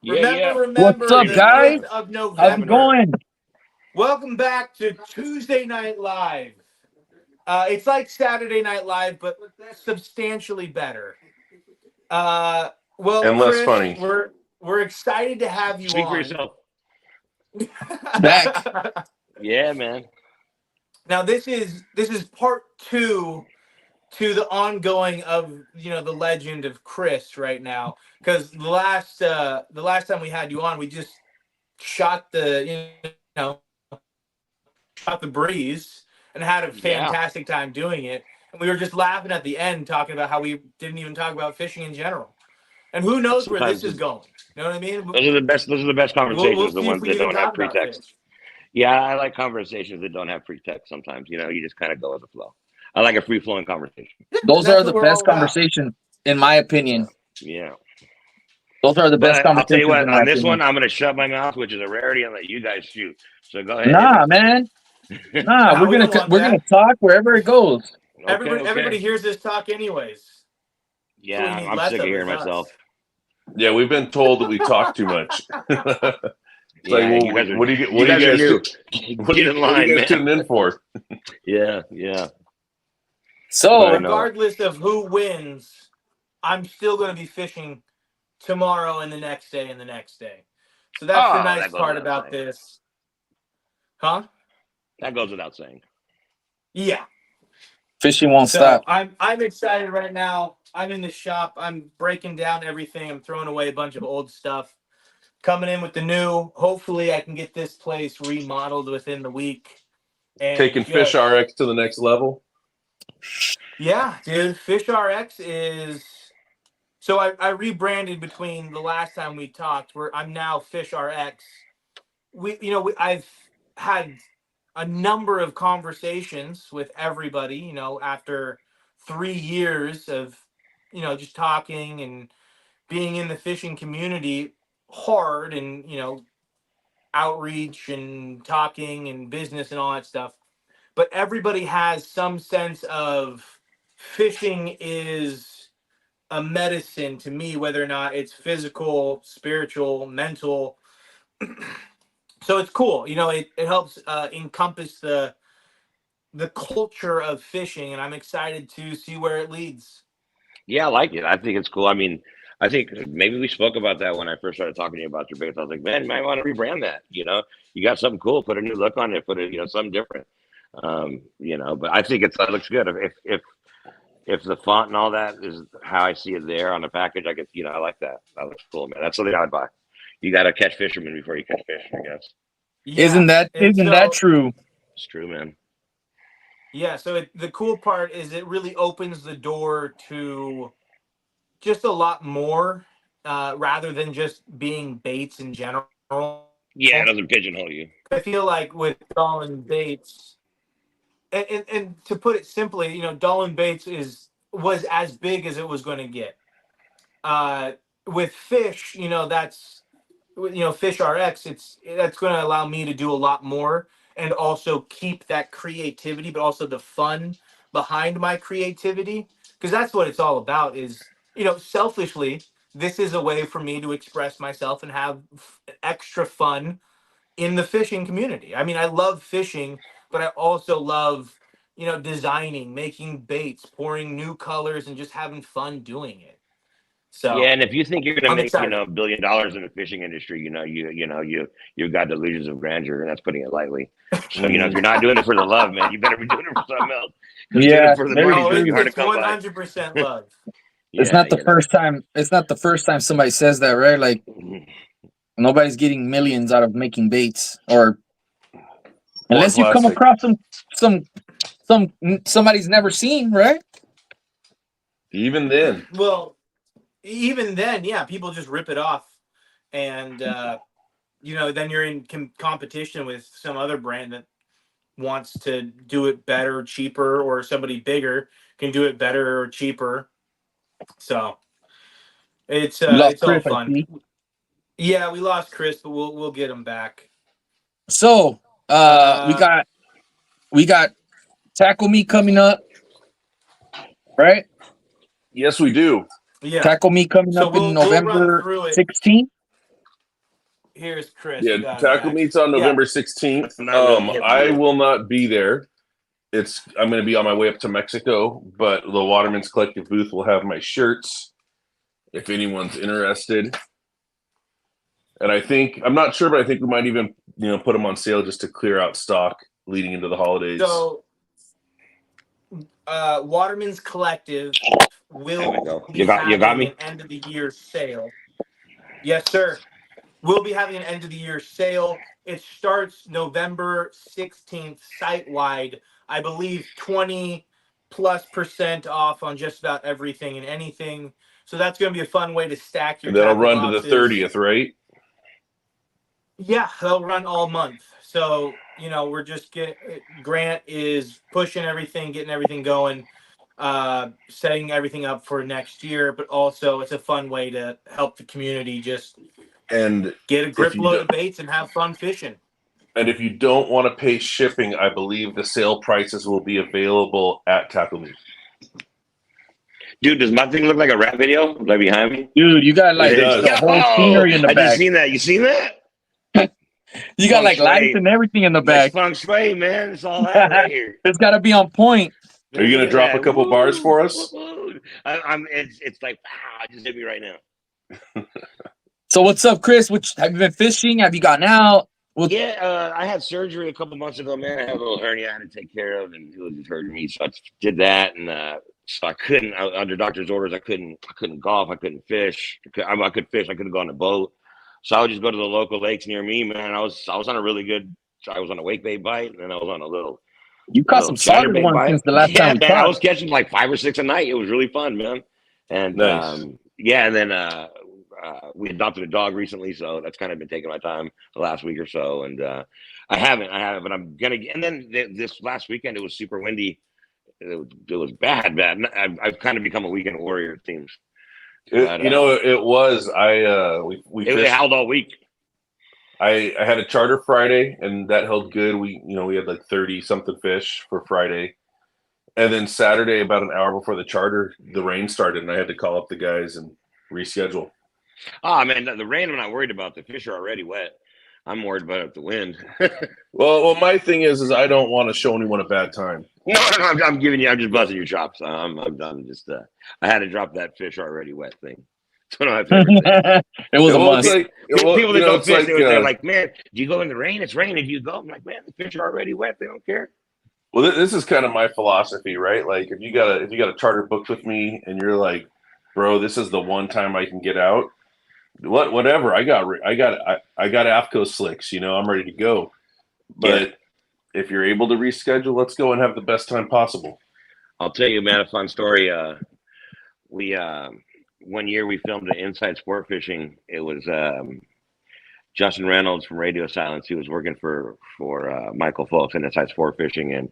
Yeah. What's Remember up, the guys? 5th of How's it November. going? Welcome back to Tuesday Night Live. It's like Saturday Night Live, but substantially better. Well, And less Chris, funny. we're excited to have you Speak for on. yourself. Back. Yeah, man. Now this is part 2 to the ongoing of the legend of Chris right now, because the last time we had you on, we just shot the shot the breeze and had a fantastic time doing it, and we were just laughing at the end talking about how we didn't even talk about fishing in general, and who knows where this is going. You know what I mean? Those are the best. Those are the best conversations. We'll the see if ones we that even don't have talk about pretext. fish. Yeah, I like conversations that don't have pretext. Sometimes, you just kind of go with the flow. I like a free flowing conversation. Those are the best conversations, in my opinion. Yeah. Those are the best But I'll tell you conversations. what. In my On this opinion. one, I'm going to shut my mouth, which is a rarity, and let you guys shoot. So go ahead. Nah, man. Nah, we're gonna talk wherever it goes. Everybody hears this talk anyways. Yeah, so we need I'm less sick of hearing us. myself. Yeah, we've been told that we talk too much. It's Yeah, like, you guys are, what do you you guys are new. What Get are in line, you guys man. tuning in for? Yeah. So regardless of who wins, I'm still going to be fishing tomorrow and the next day and the next day. So that's the nice part about this. Huh? That goes without saying. Yeah. Fishing won't stop. I'm excited right now. I'm in the shop. I'm breaking down everything. I'm throwing away a bunch of old stuff. Coming in with the new. Hopefully I can get this place remodeled within the week. And taking Fish RX to the next level. Yeah, dude. Fish RX is... So I rebranded between the last time we talked, where I'm now Fish RX. I've had a number of conversations with everybody, after 3 years of, just talking and being in the fishing community hard, and, outreach and talking and business and all that stuff. But everybody has some sense of fishing is a medicine to me, whether or not it's physical, spiritual, mental. So it's cool. It helps encompass the culture of fishing, and I'm excited to see where it leads. Yeah, I like it. I think it's cool. I mean, I think maybe we spoke about that when I first started talking to you about your baits. I was like, man, you might want to rebrand that. You got something cool, put a new look on it, put it, something different. But I think it looks good. If the font and all that is how I see it there on the package, I like that. That looks cool, man. That's something I'd buy. You got to catch fishermen before you catch fish, I guess. Yeah, isn't that true? It's true, man. Yeah. So the cool part is it really opens the door to just a lot more, rather than just being baits in general. Yeah, it doesn't pigeonhole you. I feel like with Dolan Baits, and to put it simply, Dolan Baits was as big as it was going to get. With fish, that's Fish RX. That's going to allow me to do a lot more, and also keep that creativity, but also the fun behind my creativity, because that's what it's all about. Is selfishly, this is a way for me to express myself and have extra fun in the fishing community. I mean, I love fishing, but I also love, designing, making baits, pouring new colors, and just having fun doing it. So yeah, and if you think you're going to make excited. $1 billion in the fishing industry, you've got delusions of grandeur, and that's putting it lightly. So if you're not doing it for the love, man, you better be doing it for something else. Yeah, for the money, it's hard to come by. 100% love. It's not the first time. It's not the first time somebody says that, right? Like nobody's getting millions out of making baits, or unless you come across somebody's never seen, right? Even then. Well, even then, yeah, people just rip it off, and then you're in competition with some other brand that wants to do it better, cheaper, or somebody bigger can do it better or cheaper. So it's all fun. Yeah, we lost Chris, but we'll get him back. So we got Tackle Me coming up, right? Yes, we do. Yeah, Tackle Me coming up in November 16th. Here's Chris. Yeah, We got tackle Rex. meets on Yeah. November 16th. I'm not really hip I to it. will not be there. I'm going to be on my way up to Mexico, but the Waterman's Collective booth will have my shirts if anyone's interested. And I'm not sure, but I think we might even, put them on sale just to clear out stock leading into the holidays. So, Waterman's Collective will be You got having me? an end of the year sale. Yes, sir. We'll be having an end of the year sale. It starts November 16th site-wide. I believe 20+% off on just about everything and anything. So that's going to be a fun way to stack your And that'll tackle run boxes. to the 30th, right? Yeah, they'll run all month. So, we're just Grant is pushing everything, getting everything going, setting everything up for next year, but also it's a fun way to help the community just And get a grip load of baits and have fun fishing. And if you don't want to pay shipping, I believe the sale prices will be available at Tackle Meet. Dude, does my thing look like a rap video right behind me? Dude, you got like the whole scenery in the I back. just seen that. You seen that? You got like Feng lights shui. and everything in the That's back. feng shui, man. It's all that right here. It's got to be on point. Are you going to drop a couple bars for us? It's like, wow, just hit me right now. So what's up, Chris? Have you been fishing? Have you gotten out? I had surgery a couple months ago, man. I had a little hernia I had to take care of, and it was just hurting me. So I did that, and so I couldn't. Under doctor's orders, I couldn't golf. I couldn't fish. I could fish. I couldn't go on a boat. So I would just go to the local lakes near me, man. I was on a really good. I was on a wake bait bite, and then I was on a little. You caught some solid ones since the last time we man, talked. I was catching like 5 or 6 a night. It was really fun, man. And nice. and then we adopted a dog recently, so that's kind of been taking my time the last week or so. And I haven't, but I'm gonna. And then this last weekend, it was super windy. It was bad. I've kind of become a weekend warrior, it seems. It was. It held all week. I had a charter Friday, and that held good. We had like 30 something fish for Friday, and then Saturday, about an hour before the charter, the rain started, and I had to call up the guys and reschedule. Oh man, the rain I'm not worried about. The fish are already wet. I'm worried about the wind. well, my thing is I don't want to show anyone a bad time. No, I'm just busting your chops. I'm done. Just I had to drop that fish already wet thing. It was a must. People that don't fish, they're like, man, do you go in the rain? It's raining. Do you go? I'm like, man, the fish are already wet. They don't care. Well, this is kind of my philosophy, right? Like, if you got a charter booked with me, and you're like, bro, this is the one time I can get out. Whatever. I got AFCO slicks. I'm ready to go. But if you're able to reschedule, let's go and have the best time possible. I'll tell you, man, a fun story. We one year we filmed an Inside Sport Fishing. It was Justin Reynolds from Radio Silence. He was working for Michael Folks in Inside Sport Fishing, and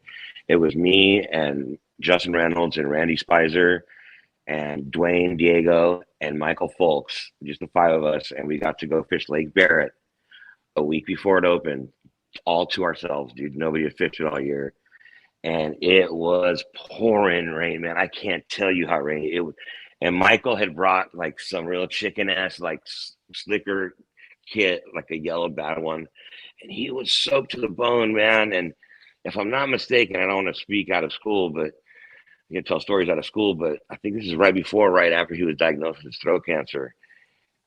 it was me and Justin Reynolds and Randy Spicer and Dwayne, Diego, and Michael Folks, just the 5 of us, and we got to go fish Lake Barrett a week before it opened, all to ourselves, dude. Nobody had fished it all year. And it was pouring rain, man. I can't tell you how rainy it was. And Michael had brought like some real chicken ass, like slicker kit, like a yellow bad one. And he was soaked to the bone, man. And if I'm not mistaken, I don't want to speak out of school, but you can tell stories out of school, but I think this is right after he was diagnosed with throat cancer.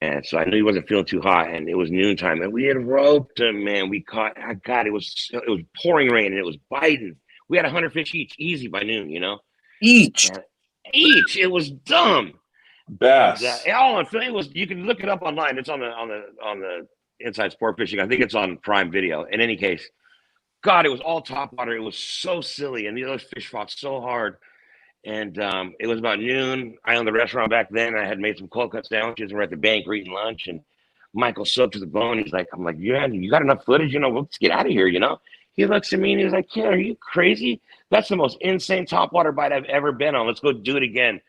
And so I knew he wasn't feeling too hot, and it was noontime, and we had roped him, man. We caught, it was pouring rain, and it was biting. We had 100 fish easy by noon, Each. It was dumb. Bass. It was. You can look it up online. It's on the Inside Sport Fishing. I think it's on Prime Video. In any case, God, it was all top water. It was so silly, and those fish fought so hard. And it was about noon. I owned the restaurant back then. I had made some cold cut sandwiches, and we're at the bank eating lunch. And Michael soaked to the bone. I'm like, yeah, you got enough footage? Let's get out of here. He looks at me and he's like, kid, are you crazy? That's the most insane topwater bite I've ever been on. Let's go do it again.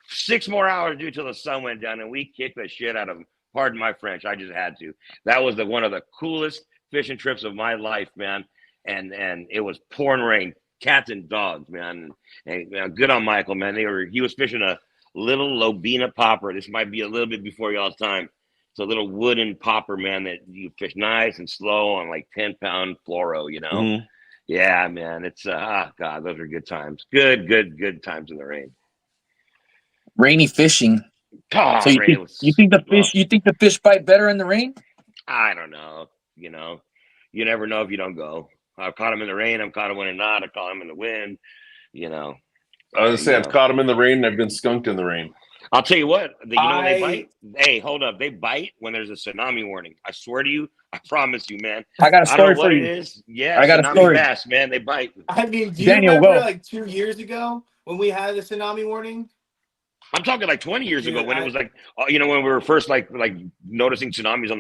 6 more hours, dude, till the sun went down, and we kicked the shit out of him. Pardon my French. I just had to. That was one of the coolest fishing trips of my life, man. And it was pouring rain, cats and dogs, man. And good on Michael, man. He was fishing a little Lobina popper. This might be a little bit before y'all's time. It's a little wooden popper, man, that you fish nice and slow on like 10-pound fluoro, you know? Mhm. Yeah, man. It's God, those are good times. Good times in the rain. Rainy fishing. Oh, So you rain think was you think the fish bite better in the rain? I don't know. You know, you never know if you don't go. I've caught them in the rain. I've caught them when it's not. I've caught them in the wind. You know, I was gonna say you I've know. caught them in the rain and I've been skunked in the rain. I'll tell you what. You know when they I bite? Hey, hold up. They bite when there's a tsunami warning. I swear to you. I promise you, man. I got a I don't know story for what it you. is. Yeah, I got a tsunami story. bass, man. They bite. I mean, do you Daniel, remember go. like 2 years ago when we had the tsunami warning? I'm talking like 20 years ago Dude, when it was like, you know, when we were first like noticing tsunamis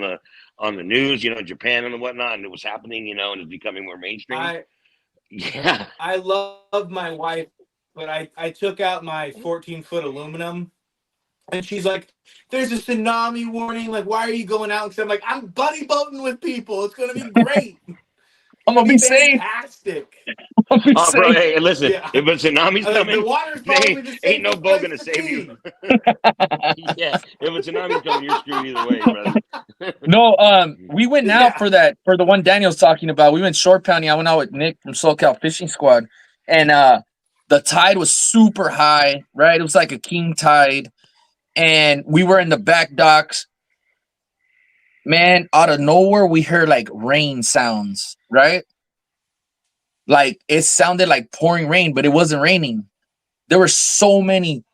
on the news, you know, Japan and whatnot, and it was happening, you know, and it's becoming more mainstream. Yeah. I love my wife, but I took out my 14-foot aluminum, and she's like, "There's a tsunami warning. Like, why are you going out?" Because I'm like, "I'm buddy boating with people. It's gonna be great. I'm gonna be safe. Fantastic." I'm gonna be Oh, bro, safe. hey, listen, Yeah, if a tsunami's like, the coming, water's probably the ain't no safest boat place gonna to save you. be. Yeah, if a tsunami's coming, you're screwed either way, brother. No, we went out Yeah. for the one Daniel's talking about. We went short pounding. I went out with Nick from SoCal Fishing Squad, and the tide was super high, right? It was like a king tide, and we were in the back docks. Man, out of nowhere, we heard like rain sounds, right? Like it sounded like pouring rain, but it wasn't raining. There were so many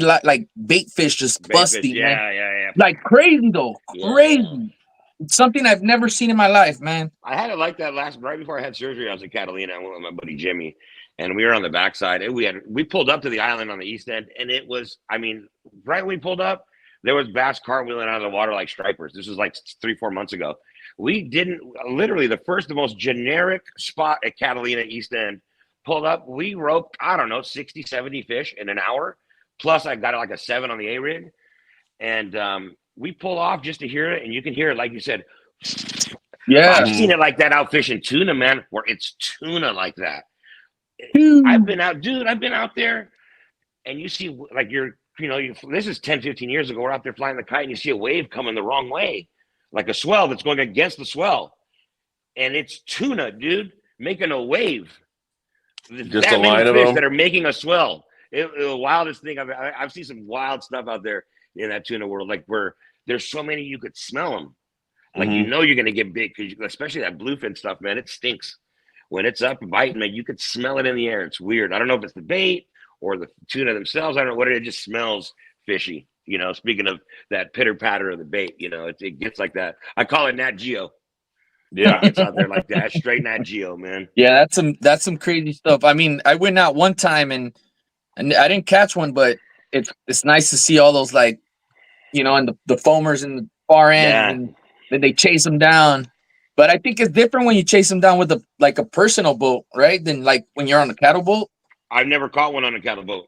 like bait fish just Baitfish, busting, man. yeah. Like crazy though, Yeah. crazy. Something I've never seen in my life, man. I had it like that right before I had surgery. I was in Catalina. I went with my buddy Jimmy, and we were on the backside. And we pulled up to the island on the east end, and it was, I mean, right when we pulled up, there was bass cartwheeling out of the water like stripers. This was like 3-4 months ago. We didn't literally the most generic spot at Catalina East End pulled up. We roped, I don't know, 60, 70 fish in an hour. Plus, I got like a 7 on the A rig, and we pull off just to hear it, and you can hear it like you said. Yeah. I've seen it like that out fishing tuna, man, where it's tuna like that. I've been out, dude. I've been out there, and you see, like, this is 10, 15 years ago. We're out there flying the kite, and you see a wave coming the wrong way, like a swell that's going against the swell. And it's tuna, dude, making a wave. Just that a many line of fish them. that are making a swell. It the wildest thing. I've seen some wild stuff out there in that tuna world, like where there's so many you could smell them. Like, you know you're going to get big, because especially that bluefin stuff, man, it stinks. When it's up biting, man, you could smell it in the air. It's weird. I don't know if it's the bait or the tuna themselves. I don't know what it is. It just smells fishy. You know, speaking of that pitter patter of the bait, you know, it gets like that. I call it Nat Geo. Yeah. It gets out there like that. Straight Nat Geo, man. Yeah, that's some crazy stuff. I mean, I went out one time and I didn't catch one, but it's nice to see all those, like, you know, and the foamers in the far end, Yeah. and then they chase them down. But I think it's different when you chase them down with a personal boat, right? Than like when you're on a cattle boat. I've never caught one on a cattle boat.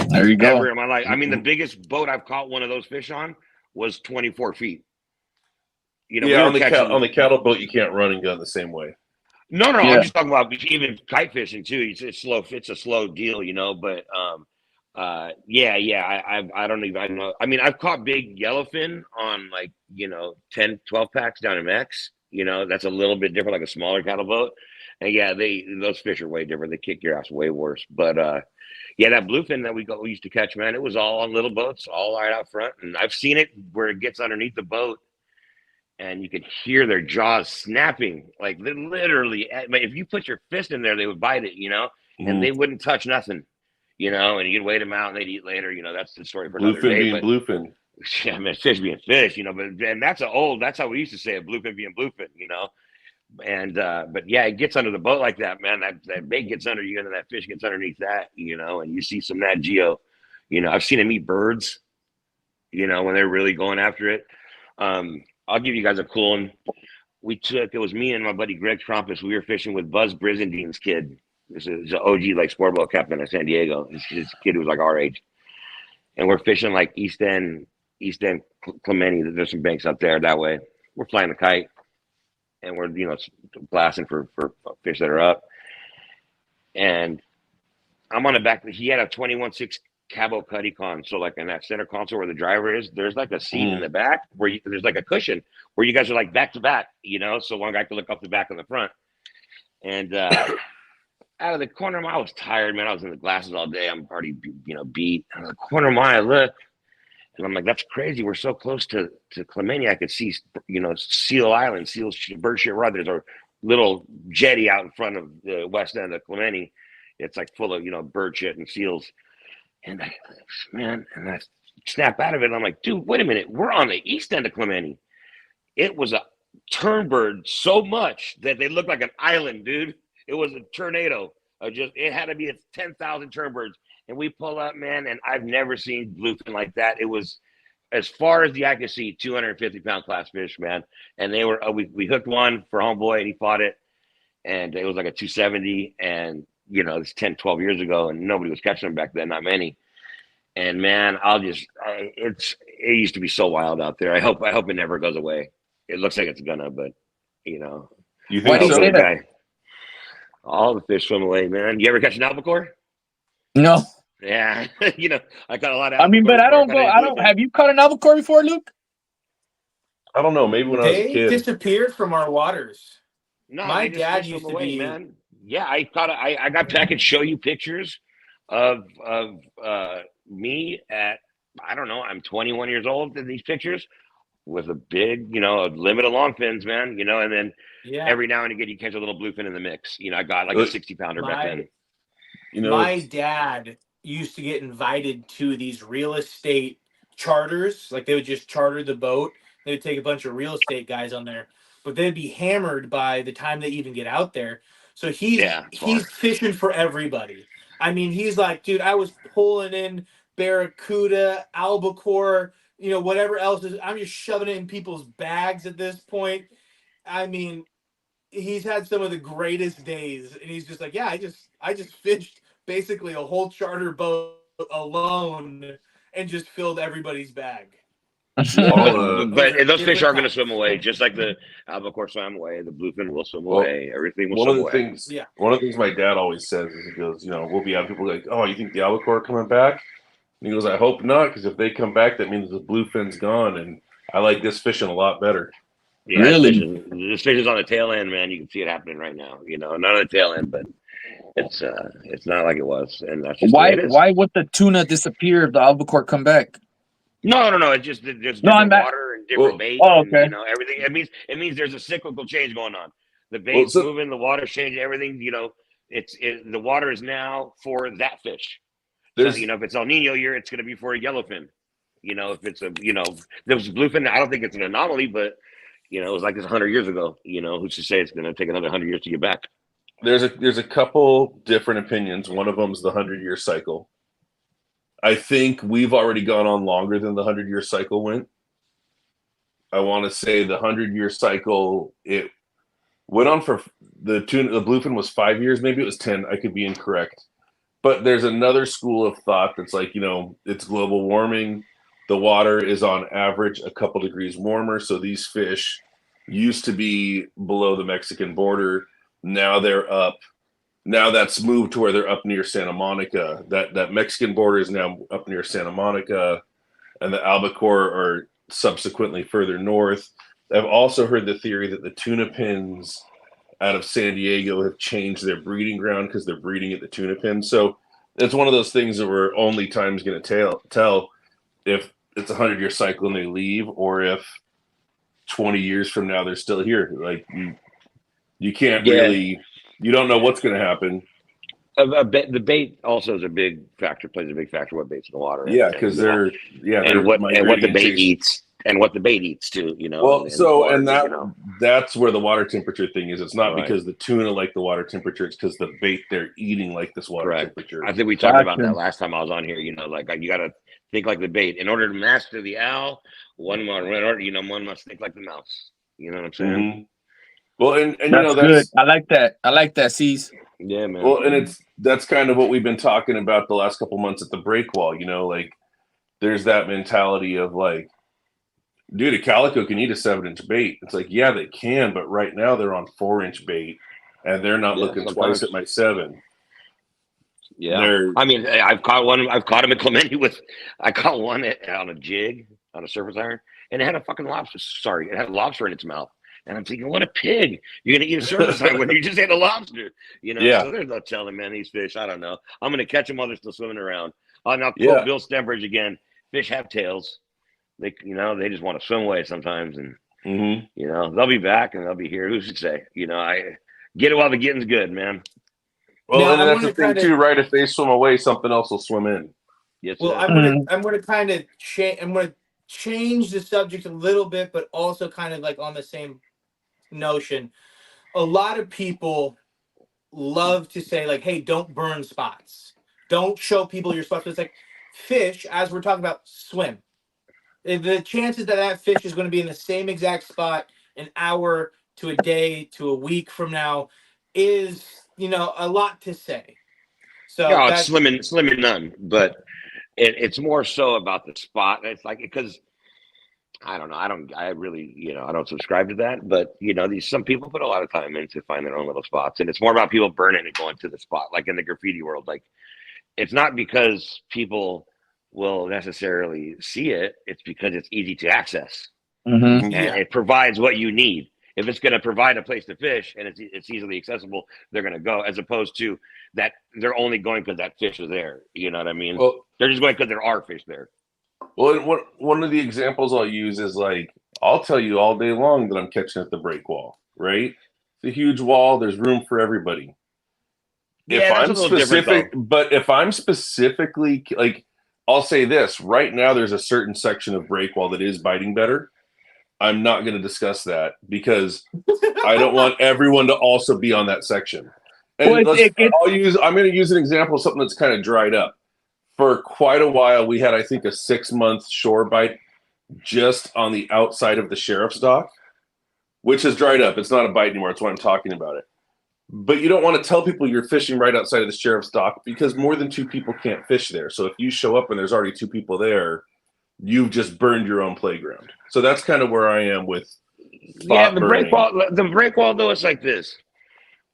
There you go. Ever in my life. I mean, the biggest boat I've caught one of those fish on was 24 feet. You know, Yeah, we on were catching on the cattle boat, you can't run and gun the same way. No, Yeah. I'm just talking about even kite fishing too. It's slow. It's a slow deal, you know. But yeah. I don't even know. I mean, I've caught big yellowfin on, like, you know, 10, 12 packs down in Mex. You know, that's a little bit different, like a smaller cattle boat. And yeah, those fish are way different. They kick your ass way worse. But yeah, that bluefin that we used to catch, man, it was all on little boats, all right out front. And I've seen it where it gets underneath the boat, and you could hear their jaws snapping. Like, literally, if you put your fist in there, they would bite it, you know, and they wouldn't touch nothing, you know, and you'd wait them out and they'd eat later. You know, that's the story for another Bluefin day. being But bluefin. yeah, man, fish being fish, you know, and that's how we used to say it, bluefin being bluefin, you know. And but yeah, it gets under the boat like that, man. That bait gets under you, and that fish gets underneath that, you know, and you see some Nat Geo. You know, I've seen them eat birds, you know, when they're really going after it. I'll give you guys a cool one. It was me and my buddy Greg Trumpus. We were fishing with Buzz Brisendine's kid. This is an OG, like, sport boat captain in San Diego. His kid was like our age. And we're fishing like East End Clemente. There's some banks up there that way. We're flying the kite, and we're, you know, blasting for fish that are up. And I'm on the back. He had a 21.6 cabo cuddy con. So like in that center console where the driver is, there's like a seat in the back where there's like a cushion where you guys are like back to back, you know, so one guy can look up the back and the front. And out of the corner of my eye, I was tired, man. I was in the glasses all day. I'm already, you know, beat. Out of the corner of my eye, I look, and I'm like, that's crazy. We're so close to Clemente. I could see, you know, Seal Island, Bird Shit Rod. There's a little jetty out in front of the west end of Clemente. It's like full of, you know, bird shit and seals. And I snap out of it. And I'm like, dude, wait a minute. We're on the east end of Clemente. It was a turnbird so much that they looked like an island, dude. It was a tornado. It had to be 10,000 turnbirds. And we pull up, man, and I've never seen bluefin like that. It was, as far as the eye could see, 250-pound class fish, man. And they were, we hooked one for homeboy, and he fought it. And it was like a 270. And, you know, it's 10, 12 years ago, and nobody was catching them back then, not many. And, man, it used to be so wild out there. I hope it never goes away. It looks like it's gonna, but, you know. You think so? All the fish swim away, man. You ever catch an albacore? No. Yeah, you know, I caught a lot of. I mean, but I don't. Have you caught an albacore before, Luke? I don't know. Maybe when I was a kid. They disappeared from our waters. No, my dad used to be. Man. Yeah, I got. I could show you pictures of me at, I don't know. I'm 21 years old in these pictures with a big, you know, a limit of long fins, man. You know, and then every now and again you catch a little bluefin in the mix. You know, I got like a 60-pounder back then. You know, my dad used to get invited to these real estate charters. Like they would just charter the boat. They would take a bunch of real estate guys on there, but they'd be hammered by the time they even get out there. So he's fishing for everybody. I mean, he's like, dude, I was pulling in barracuda, albacore, you know, whatever else is. I'm just shoving it in people's bags at this point. I mean, he's had some of the greatest days, and he's just like, yeah, I just fished basically a whole charter boat alone and just filled everybody's bag. But those fish are going to swim away, just like the albacore swam away. The bluefin will swim away. Everything will swim away. One of the things my dad always says is, he goes, you know, we'll be out. People like, oh, you think the albacore are coming back? And he goes, I hope not, because if they come back, that means the bluefin's gone, and I like this fishing a lot better. Yeah, really? This fish is on the tail end, man. You can see it happening right now. You know, not on the tail end, but it's not like it was. And that's just why would the tuna disappear if the albacore come back? No. It's just there's different water and different bait. Oh, okay. And, you know, everything. It means there's a cyclical change going on. The bait's moving, the water's changing, everything. You know, the water is now for that fish. So, you know, if it's El Nino year, it's going to be for a yellowfin. You know, if it's there's bluefin, I don't think it's an anomaly, but you know, it was like this 100 years ago. You know, who's to say it's going to take another 100 years to get back? There's a couple different opinions. One of them is the 100-year cycle. I think we've already gone on longer than the 100-year cycle went. I want to say the 100-year cycle, it went on for the bluefin was 5 years, maybe it was 10. I could be incorrect. But there's another school of thought that's like, you know, it's global warming. The water is on average a couple degrees warmer. So these fish used to be below the Mexican border. Now they're up. Now that's moved to where they're up near Santa Monica. That Mexican border is now up near Santa Monica, and the albacore are subsequently further north. I've also heard the theory that the tuna pins out of San Diego have changed their breeding ground because they're breeding at the tuna pin. So it's one of those things that we're only time's going to tell if it's a 100-year cycle and they leave, or if 20 years from now they're still here. Like you can't really, you don't know what's going to happen. The bait also is a big factor. Plays a big factor what bait's in the water. Yeah, because they're what the bait eats. And what the bait eats too, you know. Well, that's where the water temperature thing is. It's not because the tuna like the water temperature; it's because the bait they're eating like this water temperature. I think we talked about that last time I was on here. You know, like you got to think like the bait in order to master the owl. One must think like the mouse. You know what I'm saying? Mm-hmm. Well, and you that's know that's good. I like that. C's. Yeah, man. Well, and that's kind of what we've been talking about the last couple months at the break wall. You know, like there's that mentality of like, dude, a calico can eat a 7-inch bait. It's like, yeah, they can, but right now they're on 4-inch bait, and they're not looking twice at my 7. Yeah. They're I mean, I've caught one. I've caught him at Clemente I caught one on a jig on a surface iron, and it had a fucking lobster. Sorry, it had a lobster in its mouth. And I'm thinking, what a pig! You're gonna eat a surface iron when you just ate a lobster, you know? Yeah. So there's no telling, man. These fish, I don't know. I'm gonna catch them while they're still swimming around. I'll now Yeah. quote Bill Stenbridge again. Fish have tails. They, they just want to swim away sometimes, and they'll be back and they'll be here. Who should say? I get it while the getting's good, man. Well, Now, and I that's the wanna thing kinda- too, right? If they swim away, something else will swim in. Yes. Well, sir. I'm gonna kind of change. I'm gonna change the subject a little bit, but also kind of like on the same notion. A lot of people love to say like, "Hey, don't burn spots. Don't show people your spots." But it's like fish, as we're talking about, swim. The chances that fish is going to be in the same exact spot an hour to a day to a week from now is, a lot to say. So Yeah, it's that's slim and none, but it's more so about the spot. It's like, because I don't know. I really, I don't subscribe to that, but some people put a lot of time in to find their own little spots, and it's more about people burning and going to the spot. Like in the graffiti world, like it's not because people will necessarily see it. It's because it's easy to access, and it provides what you need. If it's going to provide a place to fish and it's easily accessible, they're going to go, as opposed to that they're only going because that fish is there. You know what I mean? Well, they're just going because there are fish there. Well, and one of the examples I'll use is like, I'll tell you all day long that I'm catching at the break wall, right? It's a huge wall. There's room for everybody. Yeah, that's a little different, though. But if I'm specifically, like, I'll say this, right now there's a certain section of break wall that is biting better. I'm not going to discuss that because I don't want everyone to also be on that section. And I'm going to use an example of something that's kind of dried up. For quite a while, we had, I think, a 6-month shore bite just on the outside of the sheriff's dock, which has dried up. It's not a bite anymore. That's why I'm talking about it. But you don't want to tell people you're fishing right outside of the sheriff's dock because more than 2 people can't fish there. So if you show up and there's already 2 people there, you've just burned your own playground. So that's kind of where I am with spot burning. The break wall, though, it's like this.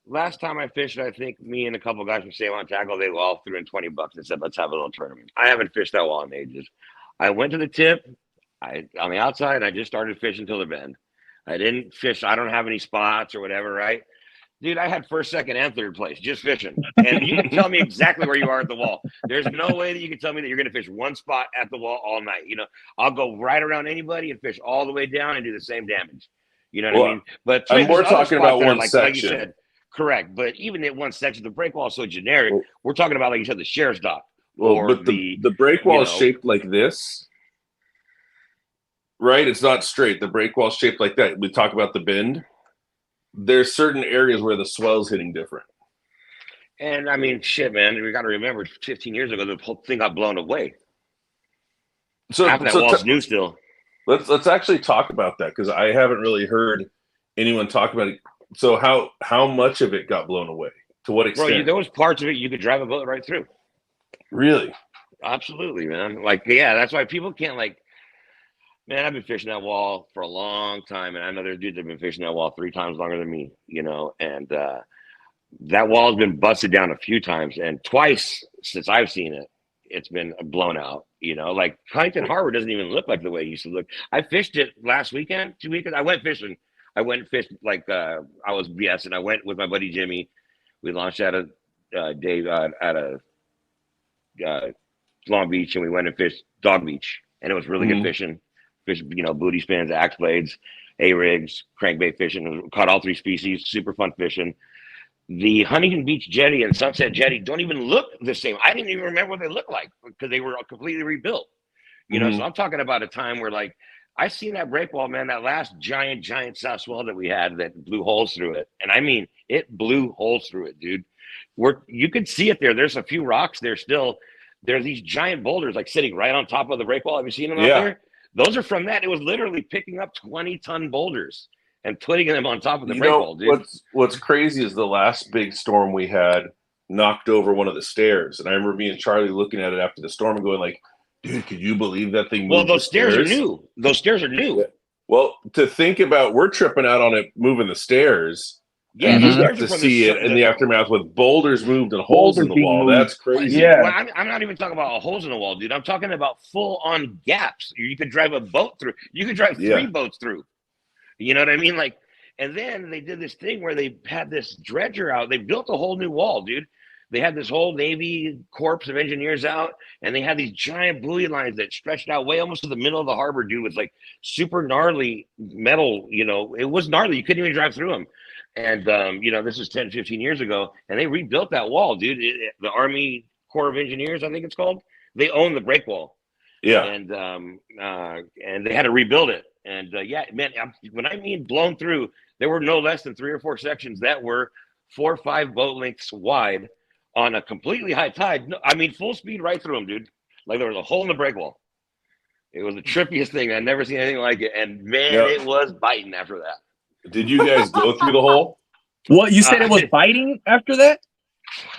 Last time I fished, I think me and a couple guys from Save on Tackle, they all threw in $20 and said, let's have a little tournament. I haven't fished that wall in ages. I went to the tip, on the outside, and I just started fishing till the bend. I didn't fish. I don't have any spots or whatever, right? Dude, I had first, second, and third place just fishing. And you can tell me exactly where you are at the wall. There's no way that you can tell me that you're going to fish one spot at the wall all night. I'll go right around anybody and fish all the way down and do the same damage. You know what I mean? But I'm more talking about one section. Like you said, correct. But even in one section, the break wall is so generic. We're talking about, like you said, the sheriff's dock. But the break wall is shaped like this. Right? It's not straight. The break wall is shaped like that. We talk about the bend. There's certain areas where the swell's hitting different. And I mean, shit, man, we got to remember 15 years ago, the whole thing got blown away. So half that wall's new still. Let's actually talk about that because I haven't really heard anyone talk about it. So how much of it got blown away? To what extent? Bro, there was parts of it you could drive a boat right through. Really? Absolutely, man. Like, yeah, that's why people can't man, I've been fishing that wall for a long time, and I know there's dudes that have been fishing that wall 3 times longer than me, and that wall has been busted down a few times, and twice since I've seen it, it's been blown out. Like Huntington Harbor doesn't even look like the way it used to look. I fished it last weekend, 2 weekends. I went fishing. I went and fished I was BSing. I went with my buddy Jimmy. We launched at a day at a Long Beach, and we went and fished Dog Beach, and it was really good fishing. Fish, booty spins, axe blades, A-rigs, crankbait fishing. Caught all 3 species. Super fun fishing. The Huntington Beach Jetty and Sunset Jetty don't even look the same. I didn't even remember what they looked like because they were completely rebuilt. So I'm talking about a time where I seen that break wall, man, that last giant south swell that we had that blew holes through it. And I mean, it blew holes through it, dude. You could see it there. There's a few rocks there still. There's these giant boulders sitting right on top of the break wall. Have you seen them out there? Those are from that. It was literally picking up 20-ton boulders and putting them on top of the break wall, dude. What's crazy is the last big storm we had knocked over one of the stairs. And I remember me and Charlie looking at it after the storm and going dude, could you believe that thing moved? Well, those stairs are new. Those stairs are new. Well, to think about, we're tripping out on it moving the stairs. Yeah, And and you Mhm. got theirs are to from see it in the aftermath with boulders moved and holes in Boulders the being wall. moved. That's crazy. Yeah. Well, I'm not even talking about holes in the wall, dude. I'm talking about full on gaps. You could drive a boat through. You could drive Yeah. 3 boats through. You know what I mean? Like, and then they did this thing where they had this dredger out. They built a whole new wall, dude. They had this whole Navy corps of engineers out, and they had these giant buoy lines that stretched out way almost to the middle of the harbor, dude, with like super gnarly metal. You know, it was gnarly. You couldn't even drive through them. And, you know, this is 10, 15 years ago, and they rebuilt that wall, dude. The Army Corps of Engineers, I think it's called, they own the break wall. Yeah. And they had to rebuild it. And yeah, man, when I mean blown through, there were no less than 3 or 4 sections that were 4 or 5 boat lengths wide on a completely high tide. No, I mean, full speed right through them, dude. Like there was a hole in the break wall. It was the trippiest thing. I'd never seen anything like it. And man, Yep. it was biting after that. Did you guys go through the hole? What you said it was biting after that?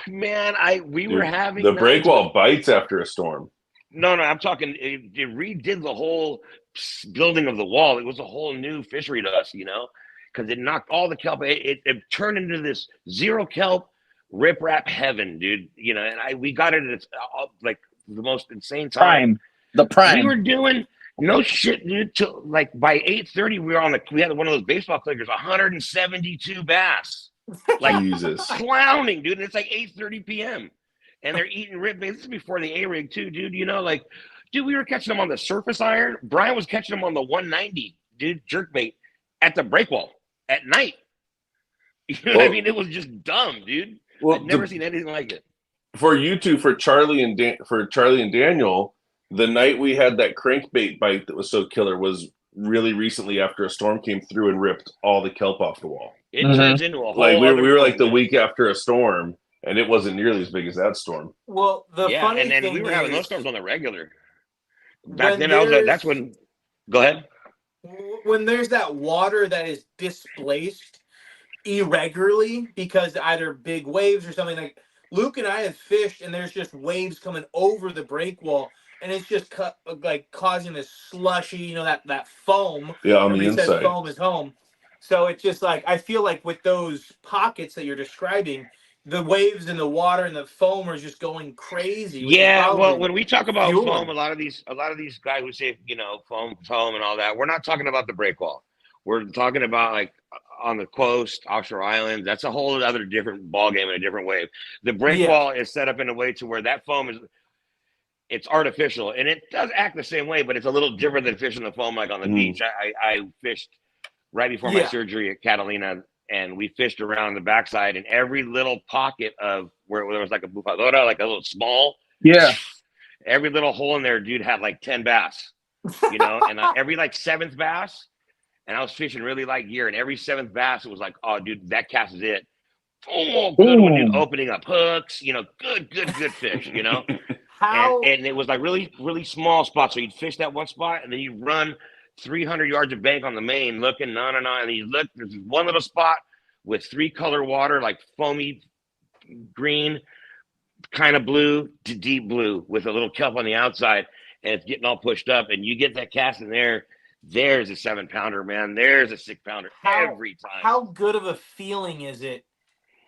Man, we Dude, were having the break nights wall bites after a storm. No, I'm talking. It redid the whole building of the wall. It was a whole new fishery to us, you know, because it knocked all the kelp. It turned into this zero kelp riprap heaven, dude. You know, and we got it at like the most insane time. Prime. The prime. We were doing no shit, dude. Till like by 8:30, we had one of those baseball clickers, 172 bass, like Jesus. clowning, dude. And it's like 8:30 p.m. and they're eating rib bait. This is before the A-rig too, dude. You know, like, dude, we were catching them on the surface iron. Brian was catching them on the 190, dude, jerk bait at the break wall at night. You know what I mean? It was just dumb, dude. I've never seen anything like it. For you two, for Charlie and Daniel, the night we had that crankbait bite that was so killer was really recently after a storm came through and ripped all the kelp off the wall. It turns into a whole like we were like the thing. week after a storm. And it wasn't nearly as big as that storm. Well, the funny and thing we were having those storms on the regular. Back then, that's when. Go ahead. When there's that water that is displaced irregularly because either big waves or something, like Luke and I have fished, and there's just waves coming over the break wall, and it's just like causing this slushy, you know, that foam. Yeah, on the Everybody inside. says foam is home. So it's just like, I feel like with those pockets that you're describing, the waves and the water and the foam are just going crazy. Yeah, well, when we talk about fueling. foam, a lot of these guys who say, you know, foam and all that, we're not talking about the break wall. We're talking about like on the coast, offshore islands. That's a whole other different ball game and a different wave. The break wall is set up in a way to where that foam it's artificial, and it does act the same way, but it's a little different than fishing the foam like on the beach. I fished right before my surgery at Catalina, and we fished around the backside, and every little pocket of where there was like a bufadora, like a little small, every little hole in there, dude, had like 10 bass, you know, and every like 7th bass, and I was fishing really light gear, and every 7th bass, it was like, oh, dude, that cast is it. Oh, good one, dude, opening up hooks, you know, good fish, you know. And it was like really, really small spots. So you'd fish that one spot, and then you'd run 300 yards of bank on the main, looking, and then you look, there's one little spot with 3-color water, like foamy green, kind of blue to deep blue, with a little kelp on the outside, and it's getting all pushed up, and you get that cast in there. There's a 7-pounder, man. There's a 6-pounder every time. How good of a feeling is it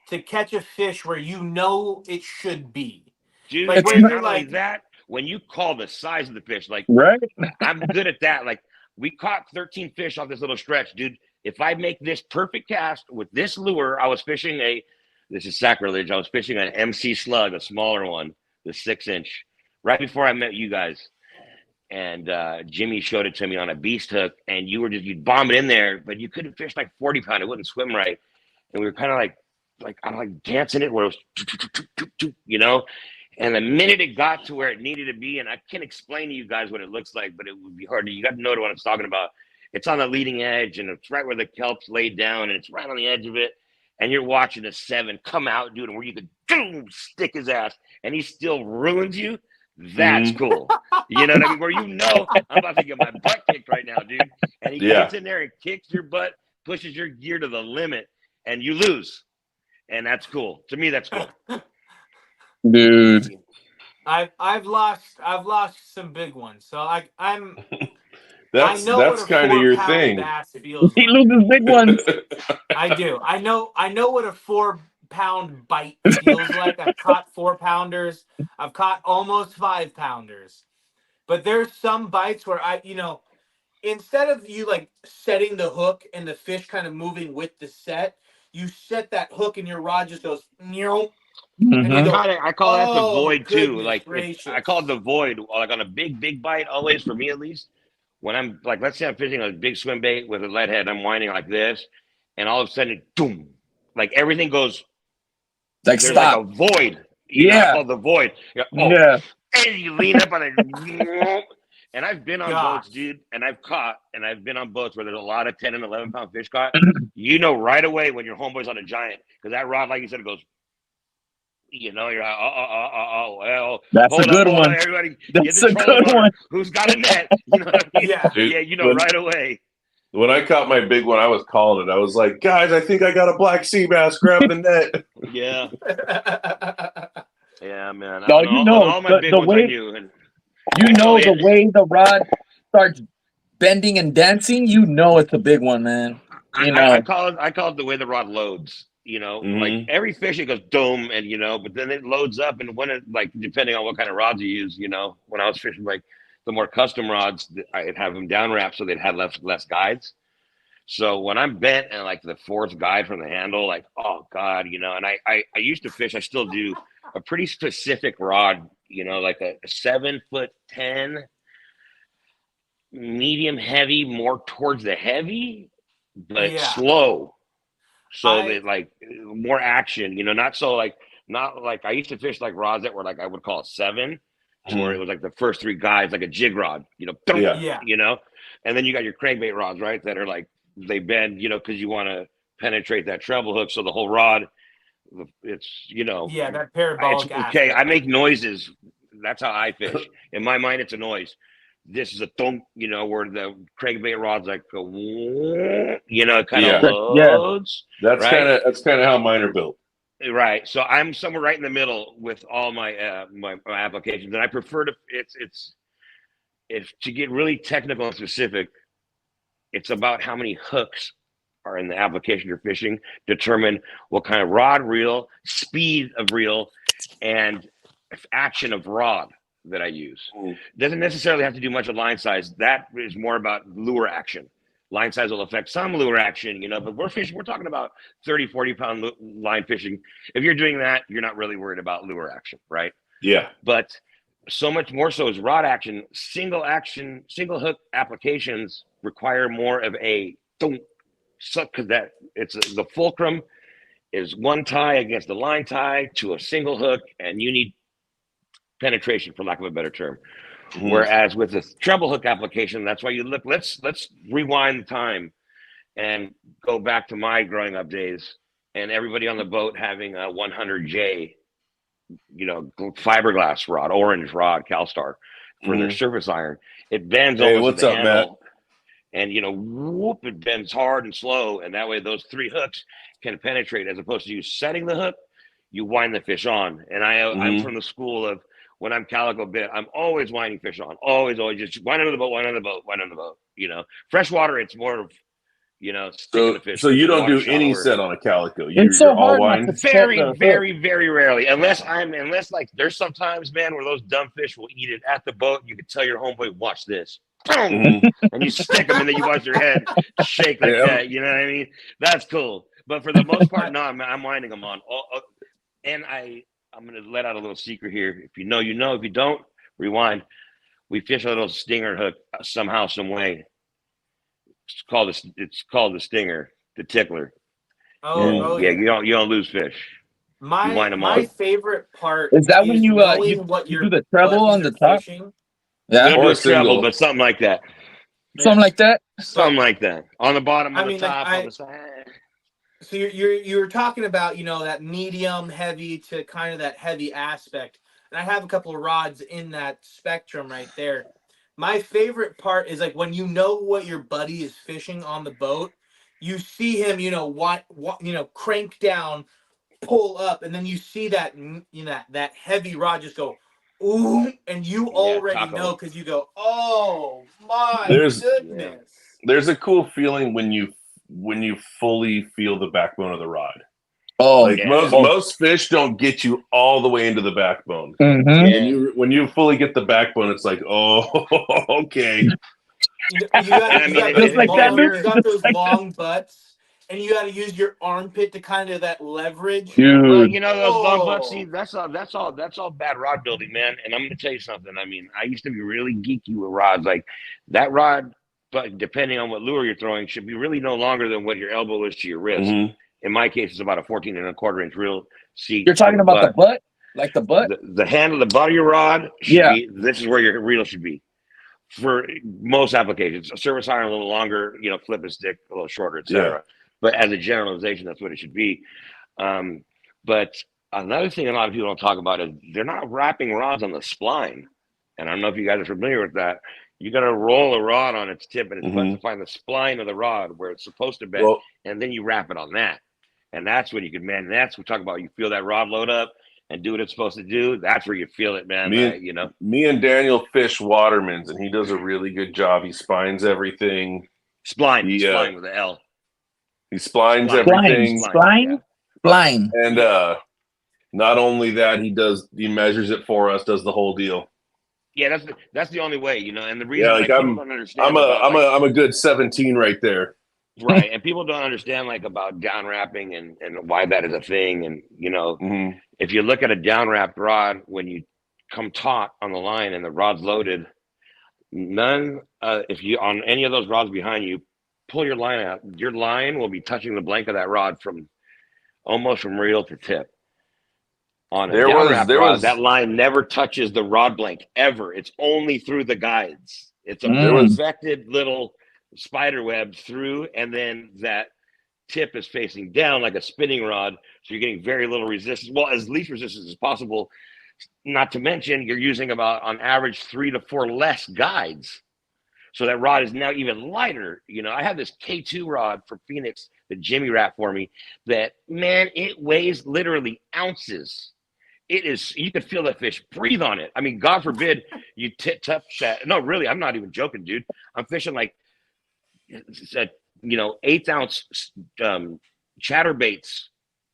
to catch a fish where you know it should be? Dude, like, not only that, when you call the size of the fish, like, I'm good at that. Like, we caught 13 fish off this little stretch, dude. If I make this perfect cast with this lure, I was fishing this is sacrilege. I was fishing an MC slug, a smaller one, the 6-inch, right before I met you guys. And Jimmy showed it to me on a beast hook, and you'd bomb it in there, but you couldn't fish like 40-pound. It wouldn't swim right. And we were kind of like dancing it where it was, you know. And the minute it got to where it needed to be, and I can't explain to you guys what it looks like, but it would be hard to, you got to know what I'm talking about. It's on the leading edge, and it's right where the kelp's laid down, and it's right on the edge of it. And you're watching a 7 come out, dude, and where you could stick his ass, and he still ruins you. That's cool. You know what I mean? Where you know I'm about to get my butt kicked right now, dude. And he gets in there and kicks your butt, pushes your gear to the limit, and you lose. And that's cool. To me, that's cool. Dude. I've lost some big ones. So I'm I know what That's a kind of your 4-pound thing. bass feels He like. loses big ones. I do. I know what a 4-pound bite feels like. I've caught 4-pounders. I've caught almost 5-pounders. But there's some bites where instead of you like setting the hook and the fish kind of moving with the set, you set that hook and your rod just goes, and you go, I call that the oh, void too. goodness Like gracious. I call it the void. Like on a big bite, always for me at least. When I'm like, let's say I'm fishing a big swim bait with a lead head, I'm winding like this, and all of a sudden, boom, like everything goes. Like There's stop. like a void. I Yeah. call it the void. Yeah. And you lean up on it. And I've been on boats, Gosh. dude, and I've been on boats where there's a lot of 10 and 11 pound fish caught. You know right away when your homeboy's on a giant, because that rod, like you said, it goes, you're like, well, That's a good hold one. on, everybody, That's get a the trolling good motor. one. Who's got a net? You know what I mean? Yeah. Dude, Yeah, you know right away. When I caught my big one, I was calling it. I was like, guys, I think I got a black sea bass. Grab the net. Yeah. Yeah, man. No, On all my big the ones I way knew. And, the way the rod starts bending and dancing, it's a big one, man. I call it the way the rod loads. Like Mhm. every fish it goes dome, and but then it loads up, and when it, like, depending on what kind of rods you use, when I was fishing like the more custom rods, I'd have them down wrapped so they'd have less guides. So when I'm bent and like the fourth guide from the handle, like, oh god, and I used to fish, I still do, a pretty specific rod, like a 7'10", medium heavy, more towards the heavy, but Yeah. slow. So that like more action, not like I used to fish like rods that were like, I would call it 7, where it was like the first 3 guides, like a jig rod, Yeah. and then you got your crankbait rods, right? That are like, they bend, because you want to penetrate that treble hook. So the whole rod, it's, Yeah, that parabolic it's okay. aspect. I make noises. That's how I fish. In my mind, it's a noise. This is a thump, where the crankbait rod's like, kind of loads. That's right? kind of how mine are built. Right. So I'm somewhere right in the middle with all my my applications, and I prefer to. If to get really technical and specific, it's about how many hooks are in the application you're fishing. Determine what kind of rod reel, speed of reel, and action of rod that I use. Doesn't necessarily have to do much with line size. That is more about lure action. Line size will affect some lure action, but we're talking about 30, 40 pound line fishing. If you're doing that, you're not really worried about lure action, right? Yeah. But so much more so is rod action. Single hook applications require more of a because that it's the fulcrum is one tie against the line tie to a single hook, and you need penetration, for lack of a better term. Whereas with the treble hook application, that's why you look. Let's rewind the time and go back to my growing up days, and everybody on the boat having a 100J, fiberglass rod, orange rod, CalStar for their surface iron. It bends almost what's at the up, handle, Matt? And it bends hard and slow, and that way those 3 hooks can penetrate, as opposed to you setting the hook, you wind the fish on. And I'm from the school of, when I'm calico bit, I'm always winding fish on. Always just wind under the boat, wind under the boat, wind under the boat. Freshwater, it's more of, sticking the fish. So you don't do shallower. any set on a calico. It's so You're all hard not wind. to Very, very, very rarely. Unless like, there's sometimes, man, where those dumb fish will eat it at the boat. You can tell your homeboy, watch this. Boom! And you stick them, and then you watch their head shake like that. You know what I mean? That's cool. But for the most part, no, I'm winding them on. And I'm going to let out a little secret here. If you know, you know. If you don't, rewind. We fish a little stinger hook somehow, some way. It's called the stinger, the tickler. Oh, yeah. You don't lose fish. My favorite part is that when you knowing what you your do the treble on the top? fishing. Yeah, We don't or do a a treble, single. but something like that. something like that. Something like that. On the bottom, on I the mean, top, like, on the side. So you're talking about that medium heavy to kind of that heavy aspect, and I have a couple of rods in that spectrum right there. My favorite part is like when you know what your buddy is fishing on the boat, you see him crank down, pull up, and then you see that that heavy rod just go ooh, and you already taco. know because you go, oh my There's goodness. there's a cool feeling when you fully feel the backbone of the rod. Oh, Like Yeah. most fish don't get you all the way into the backbone. mhm. When you fully get the backbone, it's like, oh, okay. You And I mean, got Just like that, dude. you got Just those like that. long butts, and you got to use your armpit to kind of that leverage. well, Dude. you know, those long butts. See, Oh, that's all bad rod building, man. And I'm gonna tell you something. I mean, I used to be really geeky with rods. Like that rod, but depending on what lure you're throwing, should be really no longer than what your elbow is to your wrist. Mm-hmm. In my case, it's about a 14 1/4 inch reel seat You're for talking the about the butt. butt? Like the butt? The handle, the butt of your rod should Yeah. be. This is where your reel should be for most applications. A service iron a little longer, you know, flip and stick a little shorter, Yeah. etc. But as a generalization, that's what it should be. But another thing a lot of people don't talk about is they're not wrapping rods on the spline. And I don't know if you guys are familiar with that. You got to roll a rod on its tip and its butt to find the spline of the rod where it's supposed to be, Well, and then you wrap it on that. And that's when you can, man. That's what we talk about. You feel that rod load up and do what it's supposed to do. That's where you feel it, man. You know, me and Daniel fish Waterman's, and he does a really good job. He spines everything. spline He with an L. splines Spline. everything, Spline? Spline. and not only that, he measures it for us, does the whole deal. Yeah, that's the only way, you know. And the reason, Yeah, like, people don't understand I'm a good 17 right there. right, and people don't understand like about down wrapping and why that is a thing. And you know, if you look at a down wrapped rod when you come taut on the line and the rod's loaded, if you on any of those rods behind you, pull your line out, your line will be touching the blank of that rod from almost from reel to tip. On a down wrap rod, that line never touches the rod blank ever. It's only through the guides. It's a perfected little spider web through, and then that tip is facing down like a spinning rod. So you're getting very little resistance. Well, as least resistance as possible. Not to mention, you're using about on average 3 to 4 less guides. So that rod is now even lighter. You know, I have this K2 rod from Phoenix that Jimmy wrapped for me that, man, it weighs literally ounces. It is, you could feel the fish breathe on it. I mean, God forbid you touch that. No, really, I'm not even joking, dude. I'm fishing like, you know, 1/8 ounce chatterbaits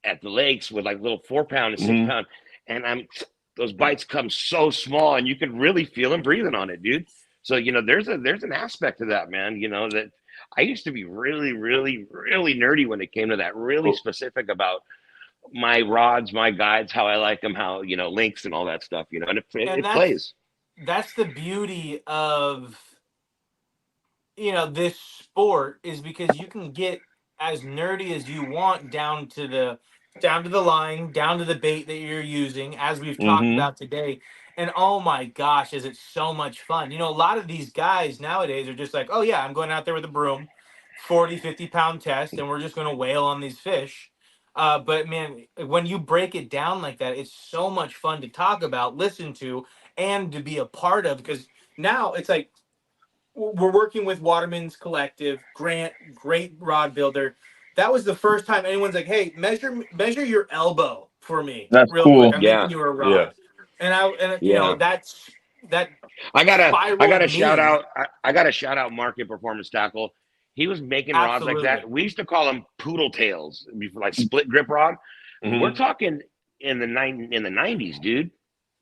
at the lakes with like little 4 pound and 6 pound. And those bites come so small and you can really feel them breathing on it, dude. So, you know, there's an aspect to that, man, you know, that I used to be really, really, really nerdy when it came to that, really specific about my rods, my guides, how I like them, how, you know, links and all that stuff, you know, and it plays. That's the beauty of, you know, this sport, is because you can get as nerdy as you want down to the line, down to the bait that you're using, as we've talked about today. And oh my gosh, is it so much fun. You know, a lot of these guys nowadays are just like, oh yeah, I'm going out there with a broom, 40, 50 pound test, and we're just going to wail on these fish. But man, when you break it down like that, it's so much fun to talk about, listen to, and to be a part of. Because now it's like, we're working with Waterman's Collective, Grant, great rod builder. That was the first time anyone's like, "Hey, measure your elbow for me, That's real cool. quick. I'm Yeah. making you a rod." And you know, that's that. I gotta spiraled shout me. out. I gotta shout out Market Performance Tackle. He was making rods like that. We used to call them poodle tails, like split grip rod. We're talking in the 90s, dude,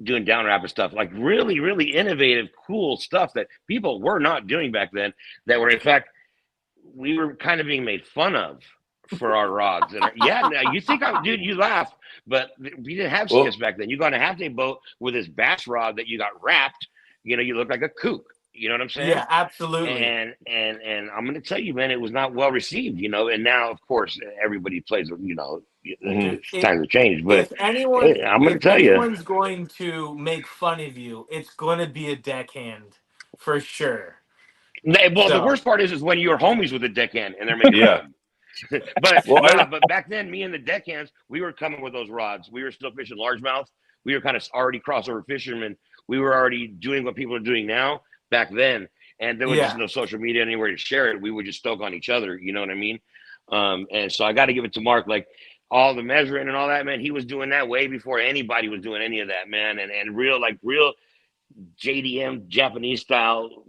doing down rapid stuff, like really, really innovative, cool stuff that people were not doing back then. That were, in fact, we were kind of being made fun of for our rods. And yeah, now you think dude, you laugh, but we didn't have skiffs back then. You got on a half day boat with this bass rod that you got wrapped. You know, you look like a kook. You know what I'm saying? Yeah, absolutely. And I'm going to tell you, man, it was not well received. You know, and now of course everybody plays. You know, times have changed. But if anyone, I'm going to tell anyone's going to make fun of you, it's going to be a deckhand for sure. Well, the worst part is when you're homies with a deckhand and they're making fun of you. But back then, me and the deckhands, we were coming with those rods. We were still fishing largemouth. We were kind of already crossover fishermen. We were already doing what people are doing now back then. And there was just no social media anywhere to share it. We would just stoke on each other. You know what I mean? And so I got to give it to Mark. Like, all the measuring and all that, man. He was doing that way before anybody was doing any of that, man. And real JDM Japanese style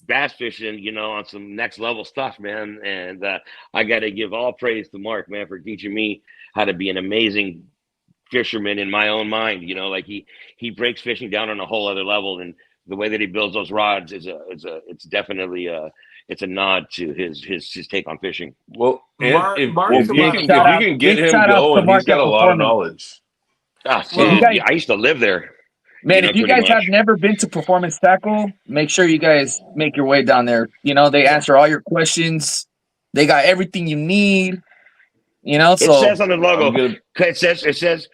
bass fishing, you know, on some next level stuff, man. And I got to give all praise to Mark, man, for teaching me how to be an amazing fisherman in my own mind. You know, like he breaks fishing down on a whole other level, and the way that he builds those rods it's definitely it's a nod to his take on fishing. Well, and Mark- if, Mark's if, you about- can, if you can get big him shout out to going, he's Mark got at a lot of Performance. knowledge. Well, you guys- I used to live there. Man, You know, if you pretty guys have much. never been to Performance Tackle, make sure you guys make your way down there. You know, they answer all your questions. They got everything you need. You know, It so says on the logo. I'm gonna- It says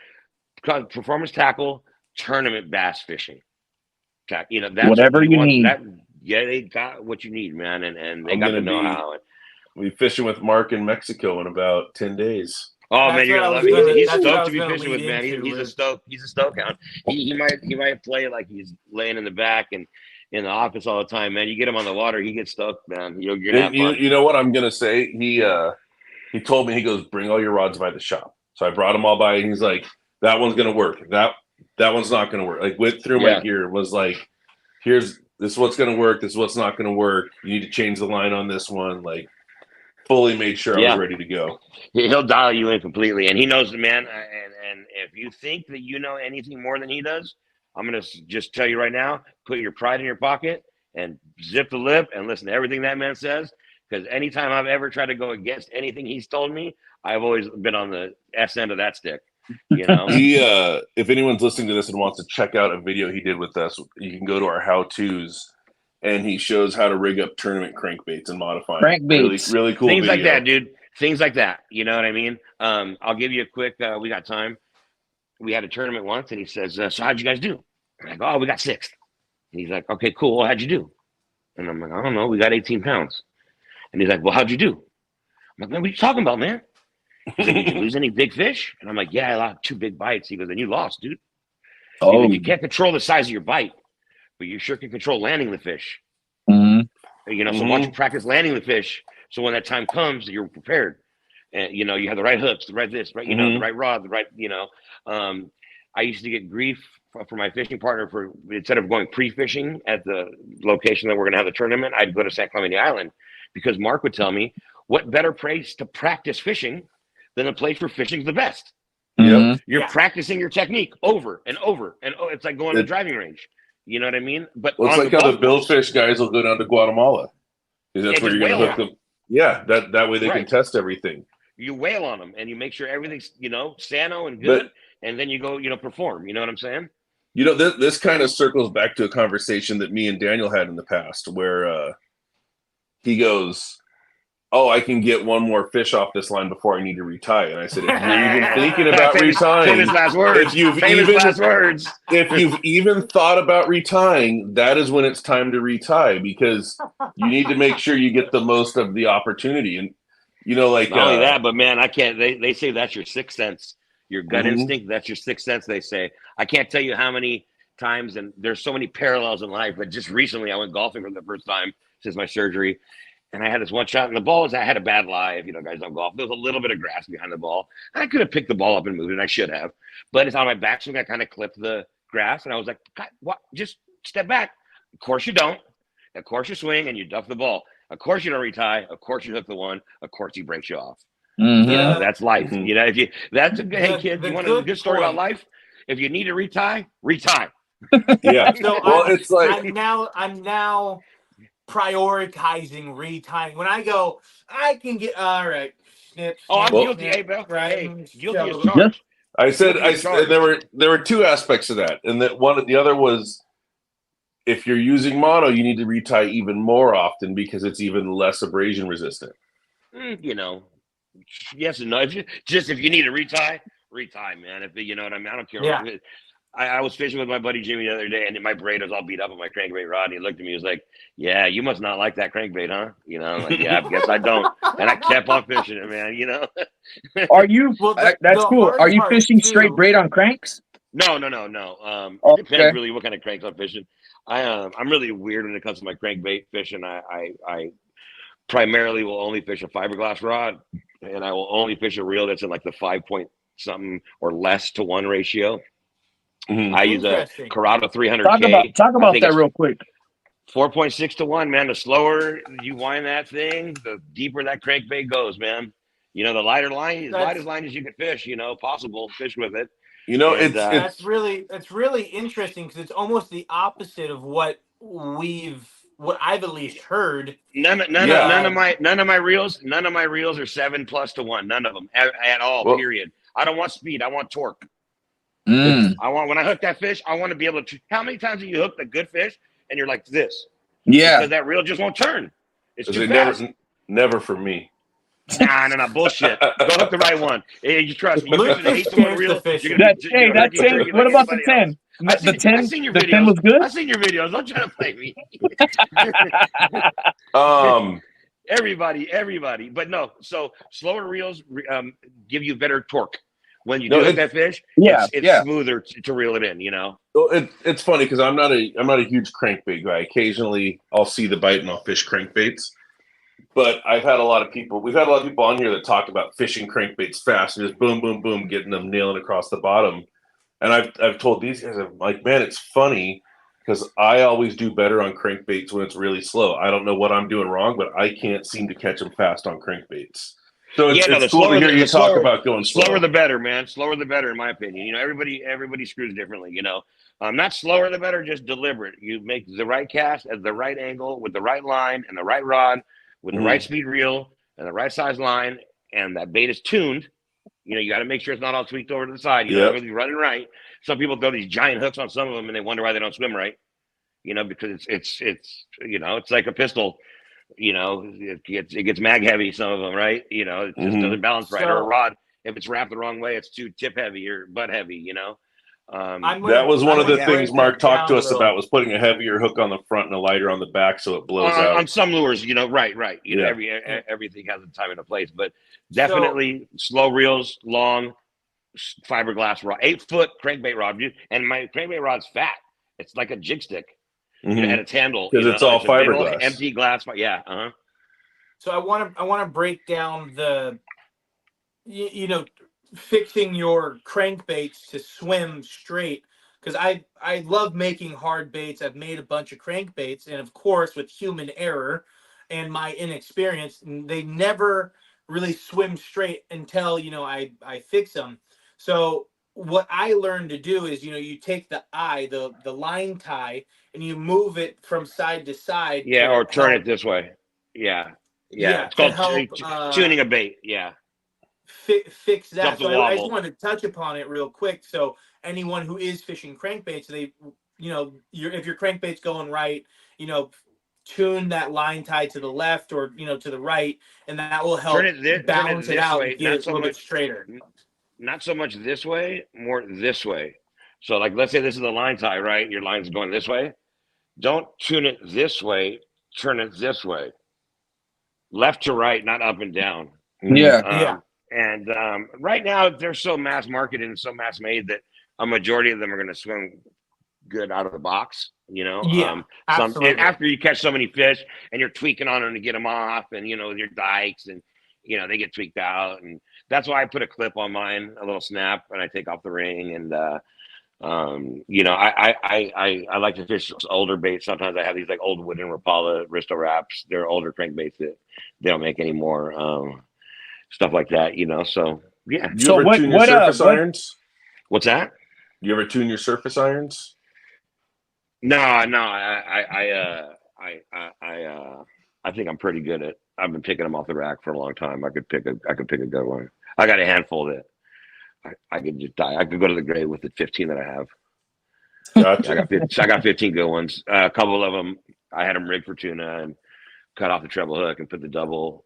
Performance Tackle Tournament Bass Fishing. You know, that's Whatever what you want. need. Yeah, they got what you need, man, and they I'm got gonna the know-how. be fishing with Mark in Mexico in about 10 days. Oh That's man, you're what I gonna love was it. gonna- He's that's what I stoked was to be gonna fishing with, lead man. into He's a with- stoke. He's a stoke hound. He might play like he's laying in the back and in the office all the time, man. You get him on the water, he gets stoked, man. You're gonna have fun. You know what I'm gonna say? He told me, he goes, bring all your rods by the shop. So I brought them all by, and he's like, that one's gonna work. That one's not gonna work. Like went through my gear, was like, this is what's gonna work, this is what's not gonna work. You need to change the line on this one. Like fully made sure I was ready to go. He'll dial you in completely, and he knows the man. And if you think that you know anything more than he does, I'm gonna just tell you right now: put your pride in your pocket and zip the lip and listen to everything that man says. Because anytime I've ever tried to go against anything he's told me, I've always been on the S end of that stick. You know. If anyone's listening to this and wants to check out a video he did with us, you can go to our how-tos. And he shows how to rig up tournament crankbaits and modify them. Crankbaits. Really cool Things video. like that, dude. Things like that. You know what I mean? I'll give you a quick. We got time. We had a tournament once, and he says, "So how'd you guys do?" I'm like, "Oh, we got sixth." And he's like, "Okay, cool. Well, how'd you do?" And I'm like, "I don't know. We got 18 pounds." And he's like, "Well, how'd you do?" I'm like, "Man, what are you talking about, man?" He's like, "Did you lose any big fish?" And I'm like, "Yeah, I lost 2 big bites." He goes, "Then you lost, dude." oh, You can't control the size of your bite, but you sure can control landing the fish. mhm. You know, so why don't you practice landing the fish so when that time comes, you're prepared. And, you know, you have the right hooks, the right this, right, you know, the right rod, the right, you know. I used to get grief for my fishing partner for, instead of going pre-fishing at the location that we're going to have the tournament, I'd go to San Clemente Island because Mark would tell me, what better place to practice fishing than a place where fishing's the best? Mhm. You're practicing your technique over and over. And it's like going to the driving range. You know what I mean? But it's like how the billfish guys will go down to Guatemala. Because that's where you're going to hook them. Yeah, that way they can test everything. You wail on them and you make sure everything's, you know, sano and good. And then you go, you know, perform. You know what I'm saying? You know, this kind of circles back to a conversation that me and Daniel had in the past where he goes, "Oh, I can get one more fish off this line before I need to retie." And I said, if you're even thinking about retying, famous last words. If you've even thought about retying, that is when it's time to retie, because you need to make sure you get the most of the opportunity. And you know, like not only that, but man, I can't. They say that's your sixth sense, your gut Mhm. instinct. That's your sixth sense. They say. I can't tell you how many times, and there's so many parallels in life. But just recently, I went golfing for the first time since my surgery. And I had this one shot, and the ball was, I had a bad lie. If you know, guys don't golf, there was a little bit of grass behind the ball. I could have picked the ball up and moved it, and I should have. But it's on my backswing. I kind of clipped the grass, and I was like, God, what? Just step back. Of course you don't. Of course you swing, and you duff the ball. Of course you don't retie. Of course you hook the one. Of course he breaks you off. Mhm. You know, that's life. Mhm. You know, if you hey kid, the you want a good good story about point. life? If you need to retie, retie. Yeah. So Well, it's like I'm now prioritizing retying. When I go, I can get all right. Snip, Oh, I'm snip, guilty, snip, hey, bro. right? Hey, guilty as Shove it. charged. I said Guilty as charged. there were 2 aspects to that, and that the other was, if you're using mono, you need to retie even more often because it's even less abrasion resistant. You know, yes and no. If you need to retie, man. If you know what I mean, I don't care. Yeah. I was fishing with my buddy Jimmy the other day, and my braid was all beat up on my crankbait rod. And he looked at me, he was like, "Yeah, you must not like that crankbait, huh?" You know, I'm like, "Yeah, I guess I don't." And I kept on fishing it, man. You know. Are you? Well, that's the cool. hard Are you part, fishing too- straight braid on cranks? No. Oh, It depends okay. really what kind of cranks I'm fishing. I'm really weird when it comes to my crankbait fishing. I primarily will only fish a fiberglass rod. and I will only fish a reel that's in like the 5 point something or less to 1 ratio. Mhm. I use a Interesting. Curado 300K. Talk I about think that it's real quick. 4.6 to 1, man. The slower you wind that thing, the deeper that crankbait goes, man. You know, the lighter line, as lightest line as you can fish, you know, possible, fish with it. You know, And, That's really interesting because it's almost the opposite of what I've at least heard. none of my reels are 7+ to 1. None of them at all. Well, Period. I don't want speed. I want torque. Mm. I want, when I hook that fish, I want to be able to. How many times have you hooked a good fish and you're like this? Yeah. Because that reel just won't turn. It's too it fast. never for me. Nah, bullshit. Go hook the right one. Hey, you trust me. You Luke fish an 8 to 1 scares reel. the fish. You're gonna be, That 10. jerky What like about the anybody else. 10? I've seen your The 10 videos. was good. I've seen your videos. Don't try to play me. Everybody. But no, so slower reels give you better torque. When you do hook that fish, it's smoother to reel it in, you know. It's funny because I'm not a huge crankbait guy. Occasionally I'll see the bite and I'll fish crankbaits. But we've had a lot of people on here that talk about fishing crankbaits fast and just boom, boom, boom, getting them nailing across the bottom. And I've told these guys, I'm like, man, it's funny because I always do better on crankbaits when it's really slow. I don't know what I'm doing wrong, but I can't seem to catch them fast on crankbaits. So it's cool to hear you talk about going slower the better, man. Slower the better, in my opinion. You know, everybody screws differently. You know, not slower the better, just deliberate. You make the right cast at the right angle with the right line and the right rod, with the right speed reel and the right size line, and that bait is tuned. You know, you got to make sure it's not all tweaked over to the side. You know, everything's running right. Some people throw these giant hooks on some of them, and they wonder why they don't swim right. You know, because it's you know, it's like a pistol. You know, it gets mag heavy, some of them, right? You know, it just doesn't balance right. Or a rod, if it's wrapped the wrong way, it's too tip heavy or butt heavy, you know. That was one of the things Mark talked to us about, was putting a heavier hook on the front and a lighter on the back so it blows out. On some lures, you know, right. You know, everything has a time and a place, but definitely slow reels, long fiberglass rod, 8-foot crankbait rod. And my crankbait rod's fat. It's like a jig stick. You know, at its handle because it's all fiberglass, empty glass. Yeah. So I want to break down the, you know, fixing your crankbaits to swim straight, because I love making hard baits. I've made a bunch of crankbaits, and of course with human error and my inexperience, they never really swim straight until, you know, I fix them. So what I learned to do is, you know, you take the line tie and you move it from side to side. Yeah, or turn it this way. Yeah. It's called tuning a bait. Yeah. Fix that. So I just wanted to touch upon it real quick. So anyone who is fishing crankbaits, they, you know, if your crankbait's going right, you know, tune that line tie to the left or, you know, to the right, and that will help balance it out and get it a little bit straighter. Not so much this way, more this way. So like, let's say this is the line tie, right? Your line's going this way. Don't tune it this way. Turn it this way. Left to right, not up and down. And right now they're so mass marketed and so mass made that a majority of them are going to swim good out of the box. You know, absolutely. After you catch so many fish and you're tweaking on them to get them off, and you know, your dikes, and you know, they get tweaked out, and that's why I put a clip on mine, a little snap, and I take off the ring. And you know, I like to fish older baits. Sometimes I have these like old wooden Rapala Risto Raps. They're older crankbaits that they don't make anymore. Stuff like that, you know. So yeah. Do you ever tune your surface irons? What's that? Do you ever tune your surface irons? No. I think I'm pretty good at. I've been picking them off the rack for a long time. I could pick a good one. I got a handful that I could just die. I could go to the grave with the 15 that I have. Gotcha. I got 15 good ones. A couple of them, I had them rigged for tuna and cut off the treble hook and put the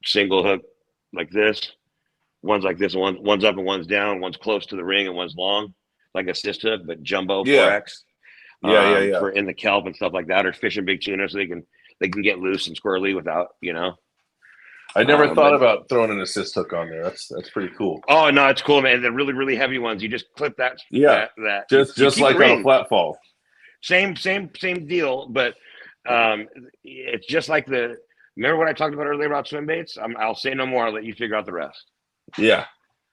single hook like this. One's like this, one's up and one's down. One's close to the ring and one's long, like a assist hook, but jumbo 4X. For in the kelp and stuff like that, or fishing big tuna so they can get loose and squirrely without, you know. I never thought about throwing an assist hook on there. That's pretty cool. Oh no, it's cool, man. The really, really heavy ones, you just clip that. That just like on a flat fall. Same deal, but it's just like the Remember what I talked about earlier about swim baits? I'll say no more. I'll let you figure out the rest. Yeah.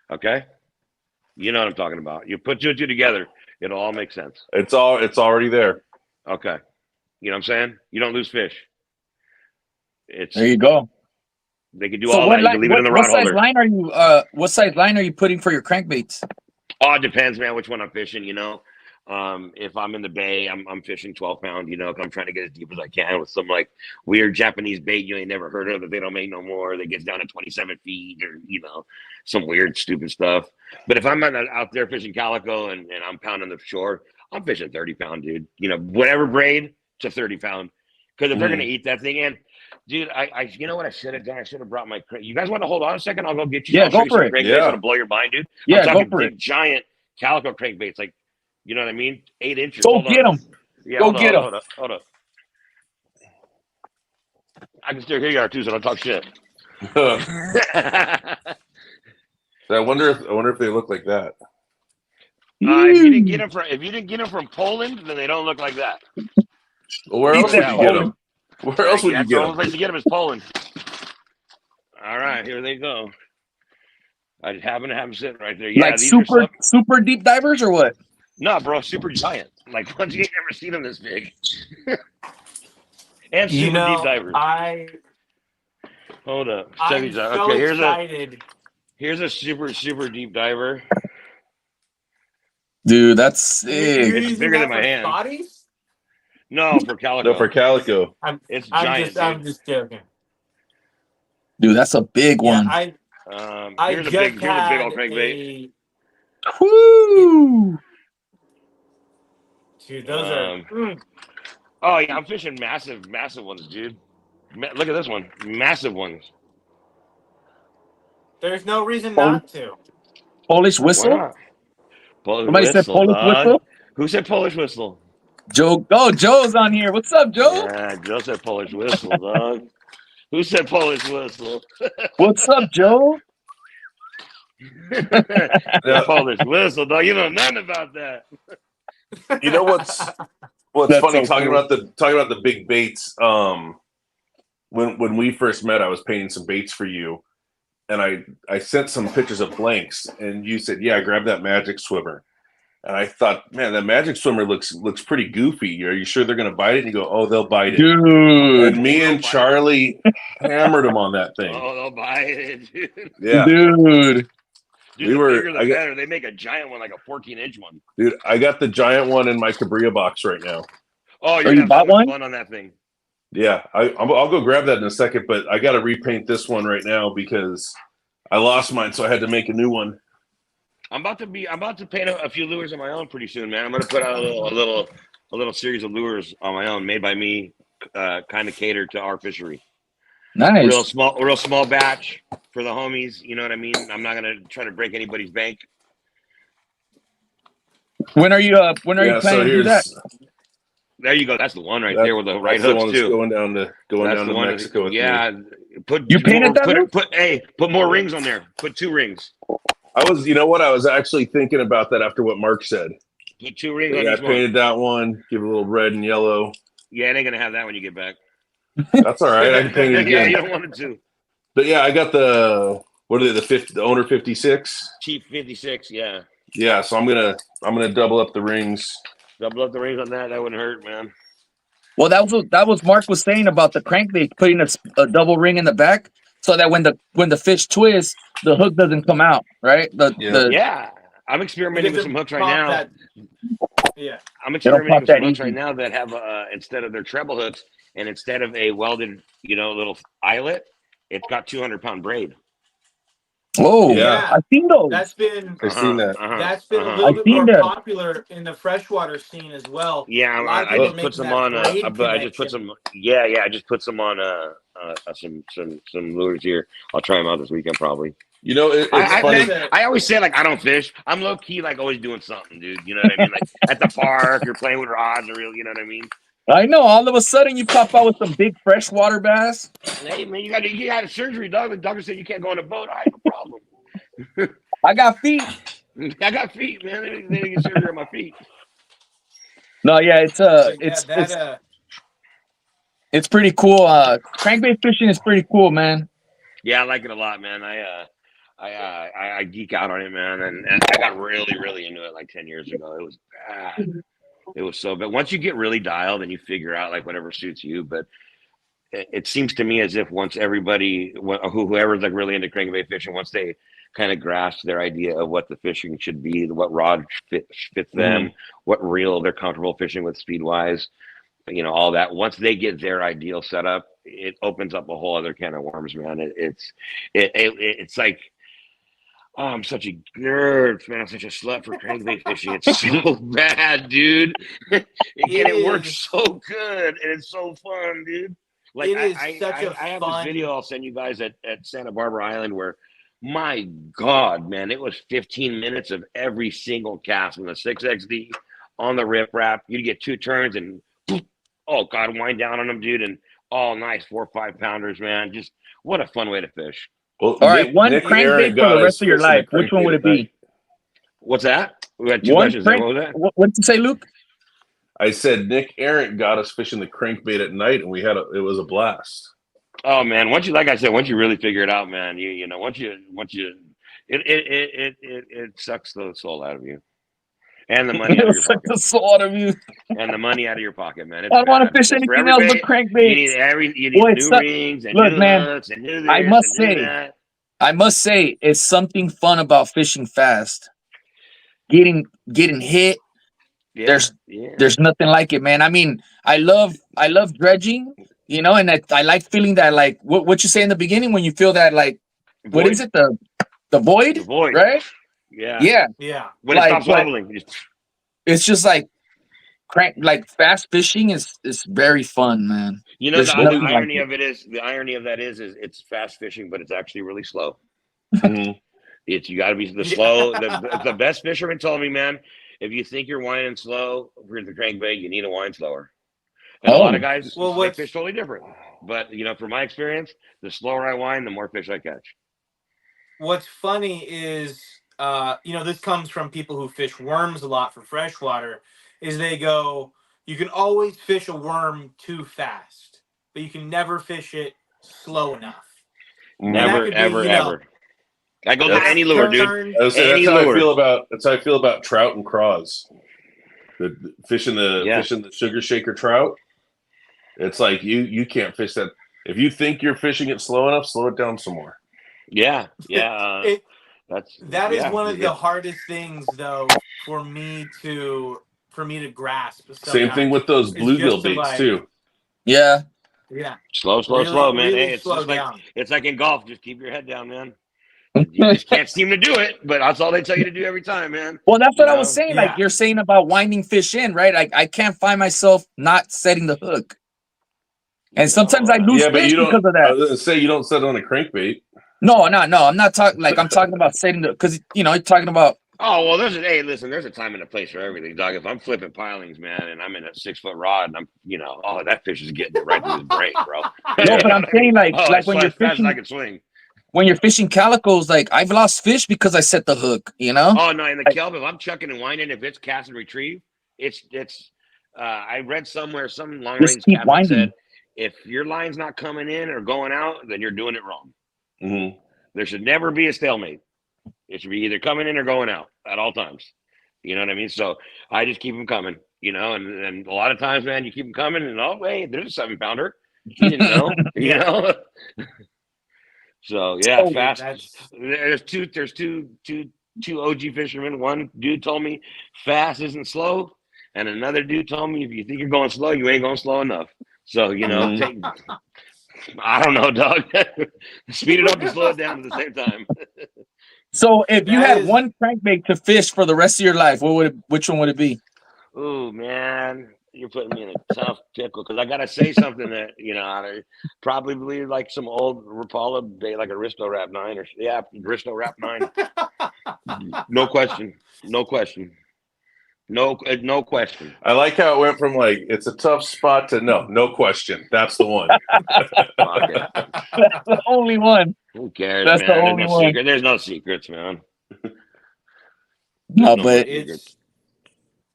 Okay. You know what I'm talking about. You put two and two together, it'll all make sense. It's already there. Okay. You know what I'm saying? You don't lose fish. There you go. They can do So all that. You can leave it in the rod holder. What size line are you putting for your crankbaits? Oh, it depends, man, which one I'm fishing, you know. If I'm in the bay, I'm fishing 12-pound, you know, 'cause I'm trying to get as deep as I can with some like weird Japanese bait you ain't never heard of that they don't make no more. That gets down to 27 feet or, you know, some weird, stupid stuff. But if I'm out there fishing calico and I'm pounding the shore, I'm fishing 30-pound, dude. You know, whatever braid to 30-pound. Because if they're going to eat that thing in, dude, you know what I should have done? I should have brought my, you guys want to hold on a second? I'll go get you. Yeah, I'll show go you for some it. crankbaits Yeah. that'll blow your mind, dude. Yeah, I'm talking go for big, it. giant calico crankbaits, like, you know what I mean? 8 inches. Go Hold get on. them. Yeah, Go hold get on, 'em. hold up. I can still hear you too, so don't talk shit. I wonder if they look like that. If you didn't get them from Poland, then they don't look like that. Well, where He else would said you get Poland. them? Where else would you That's get the only them? place to get them is Poland. All right, here they go. I just happen to have them sitting right there. Yeah, Like these are some. super deep divers or what? No, bro, super giant. Like ones you ain't never seen them this big. And You super deep know, divers. Hold up. Check I'm these out. so Okay, excited. here's a super deep diver. Dude, that's You're sick. It's using bigger that than my for hand. spotties? No, for calico. No, for calico. It's I'm giant, just joking. Dude, that's a big Yeah, one. I here's a just big had old crankbait. Woo! Dude, those are. Oh yeah, I'm fishing massive ones, dude. Look at this one, massive ones. There's no reason not to. Polish Why whistle? not? Polish Somebody said whistle, Polish dog. whistle? Who said Polish whistle? Joe. Oh, Joe's on here. What's up, Joe? Yeah, Joe said Polish whistle, dog. Who said Polish whistle? What's up, Joe? Yeah. Polish whistle, dog. You know nothing about that. You know what's That's funny so talking cool. about the big baits. When we first met, I was painting some baits for you, and I sent some pictures of blanks, and you said, "Yeah, grab that magic swimmer." And I thought, man, that magic swimmer looks pretty goofy. Are you sure they're going to bite it? And you go, "Oh, they'll bite it." Dude. And me and Charlie hammered him on that thing. Oh, they'll buy it, dude. Yeah, Dude. Dude, the bigger the better. They make a giant one, like a 14-inch one. dude, I got the giant one in my Cabria box right now. Oh, you gonna bought have so much one? fun on that thing. Yeah, I'll go grab that in a second, but I got to repaint this one right now because I lost mine, so I had to make a new one. I'm about to paint a few lures on my own pretty soon, man. I'm gonna put out a little series of lures on my own, made by me, kind of catered to our fishery. Nice. Real small batch for the homies. You know what I mean? I'm not gonna try to break anybody's bank. When are you planning to do that? There you go. That's the one right there with the right that's the hooks one that's too. going down to Mexico with me. You painted that? Put more rings on there. Put 2 rings. I was actually thinking about that after what Mark said. Put 2 rings Yeah, on I each one. painted that one, give it a little red and yellow. Yeah, it ain't gonna have that when you get back. That's all right. I can paint it again. Yeah, you don't want it to. But yeah, I got the the owner 56. Cheap 56, yeah. Yeah, so I'm gonna double up the rings. Double up the rings on that. That wouldn't hurt, man. Well, that was Mark was saying about the crankbait, putting a double ring in the back so that when the fish twists, the hook doesn't come out, right? Yeah. I'm experimenting with some hooks right now. Yeah. I'm experimenting with some hooks right now that have instead of their treble hooks and instead of a welded, little eyelet, it's got 200-pound braid. Oh, yeah. I've seen those. That's been I've seen that. That's been a little bit more popular in the freshwater scene as well. Yeah, I just put some on. I just put some. Yeah, I just put some on. Some lures here. I'll try them out this weekend probably. It's funny. I always say like I don't fish. I'm low key like always doing something, dude. You know what I mean? Like at the park, you're playing with rods, or real. You know what I mean? I know. All of a sudden, you pop out with some big freshwater bass. Hey man, you got a surgery, dog. The doctor said you can't go on a boat. I have a problem. I got feet. I got feet, man. They didn't get surgery on my feet. No, yeah, It's pretty cool. Crankbait fishing is pretty cool, man. Yeah, I like it a lot, man. I geek out on it, man, and I got really into it like 10 years ago. It was bad. It was so bad. Once you get really dialed and you figure out like whatever suits you, but it seems to me as if once everybody, whoever's like really into crankbait fishing, once they kind of grasp their idea of what the fishing should be, what rod fits them, what reel they're comfortable fishing with speed wise, you know, all that. Once they get their ideal setup, it opens up a whole other can of worms, man. It's like, oh, I'm such a nerd, man. I'm such a slut for crankbait fishing. It's so bad, dude. It works so good, and it's so fun, dude. Like I have this video I'll send you guys at Santa Barbara Island where, my God, man, it was 15 minutes of every single cast with a 6XD on the rip wrap. You get 2 turns and oh God, wind down on them, dude, and all nice 4 or 5 pounders, man. Just what a fun way to fish. Well, all right, one crankbait for the rest of your life. Which one would it be? What's that? We had 2 questions there. What was that? What did you say, Luke? I said Nick Errant got us fishing the crankbait at night, and it was a blast. Oh man, once you really figure it out, man, you know, once you it sucks the soul out of you. And the money out of your pocket. The soul out of you. And the money out of your pocket, man. I don't want to fish anything else but crankbait. You need new rings and new hooks and new this I must say, it's something fun about fishing fast. Getting hit. Yeah, there's nothing like it, man. I mean, I love dredging, you know, and I like feeling that, like what you say in the beginning when you feel that, like, void. What is it, the void? The void, right? Yeah. When it stops wobbling, it's just like fast fishing is very fun, man. You know, the irony of that is it's fast fishing, but it's actually really slow. You got to be slow. The best fisherman told me, man, if you think you're winding slow for the crankbait, you need to wind slower. And a lot of guys fish totally different. But you know, from my experience, the slower I wind, the more fish I catch. What's funny is, you know, this comes from people who fish worms a lot for freshwater, is they go, you can always fish a worm too fast, but you can never fish it slow enough. Never, ever. I go with any lure, dude. That's how I feel about trout and craws. Fishing the sugar shaker trout. It's like you can't fish that. If you think you're fishing it slow enough, slow it down some more. Yeah. That is one of the hardest things, though, for me to grasp. Same thing with those bluegill baits too. Yeah. Slow, man. Hey, it's like in golf. Just keep your head down, man. You just can't seem to do it, but that's all they tell you to do every time, man. Well, that's what I was saying. Like you're saying about winding fish in, right? I can't find myself not setting the hook, and sometimes I lose fish because of that. I was gonna say you don't set on a crankbait. No. I'm not talking. Like I'm talking about setting the, because you know, you're talking about. Oh well, there's a time and a place for everything, dog. If I'm flipping pilings, man, and I'm in a 6-foot rod, and I'm, you know, that fish is getting it right through his brain, bro. No, but I'm saying like when you're fishing, I can swing. When you're fishing calicos, like I've lost fish because I set the hook, you know? Oh no, in the kelp, if I'm chucking and winding, if it's cast and retrieve, it's I read somewhere some long range captain said if your line's not coming in or going out, then you're doing it wrong. Mm-hmm. There should never be a stalemate. It should be either coming in or going out at all times. You know what I mean? So I just keep them coming, you know, and a lot of times, man, you keep them coming and hey, there's a 7-pounder. You didn't know, you know? So yeah, fast. There's two OG fishermen. One dude told me fast isn't slow, and another dude told me if you think you're going slow, you ain't going slow enough. So you know, I don't know, dog. Speed it up and slow it down at the same time. So if you had one crankbait to fish for the rest of your life, which one would it be? Oh man, you're putting me in a tough pickle because I gotta say something that, you know, I probably like some old Rapala bait, like a Risto Rap 9 Risto Rap 9. No question. I like how it went from like it's a tough spot to no question. That's the one. That's the only one. Who cares, That's man? The only one. There's no secrets, man. No, but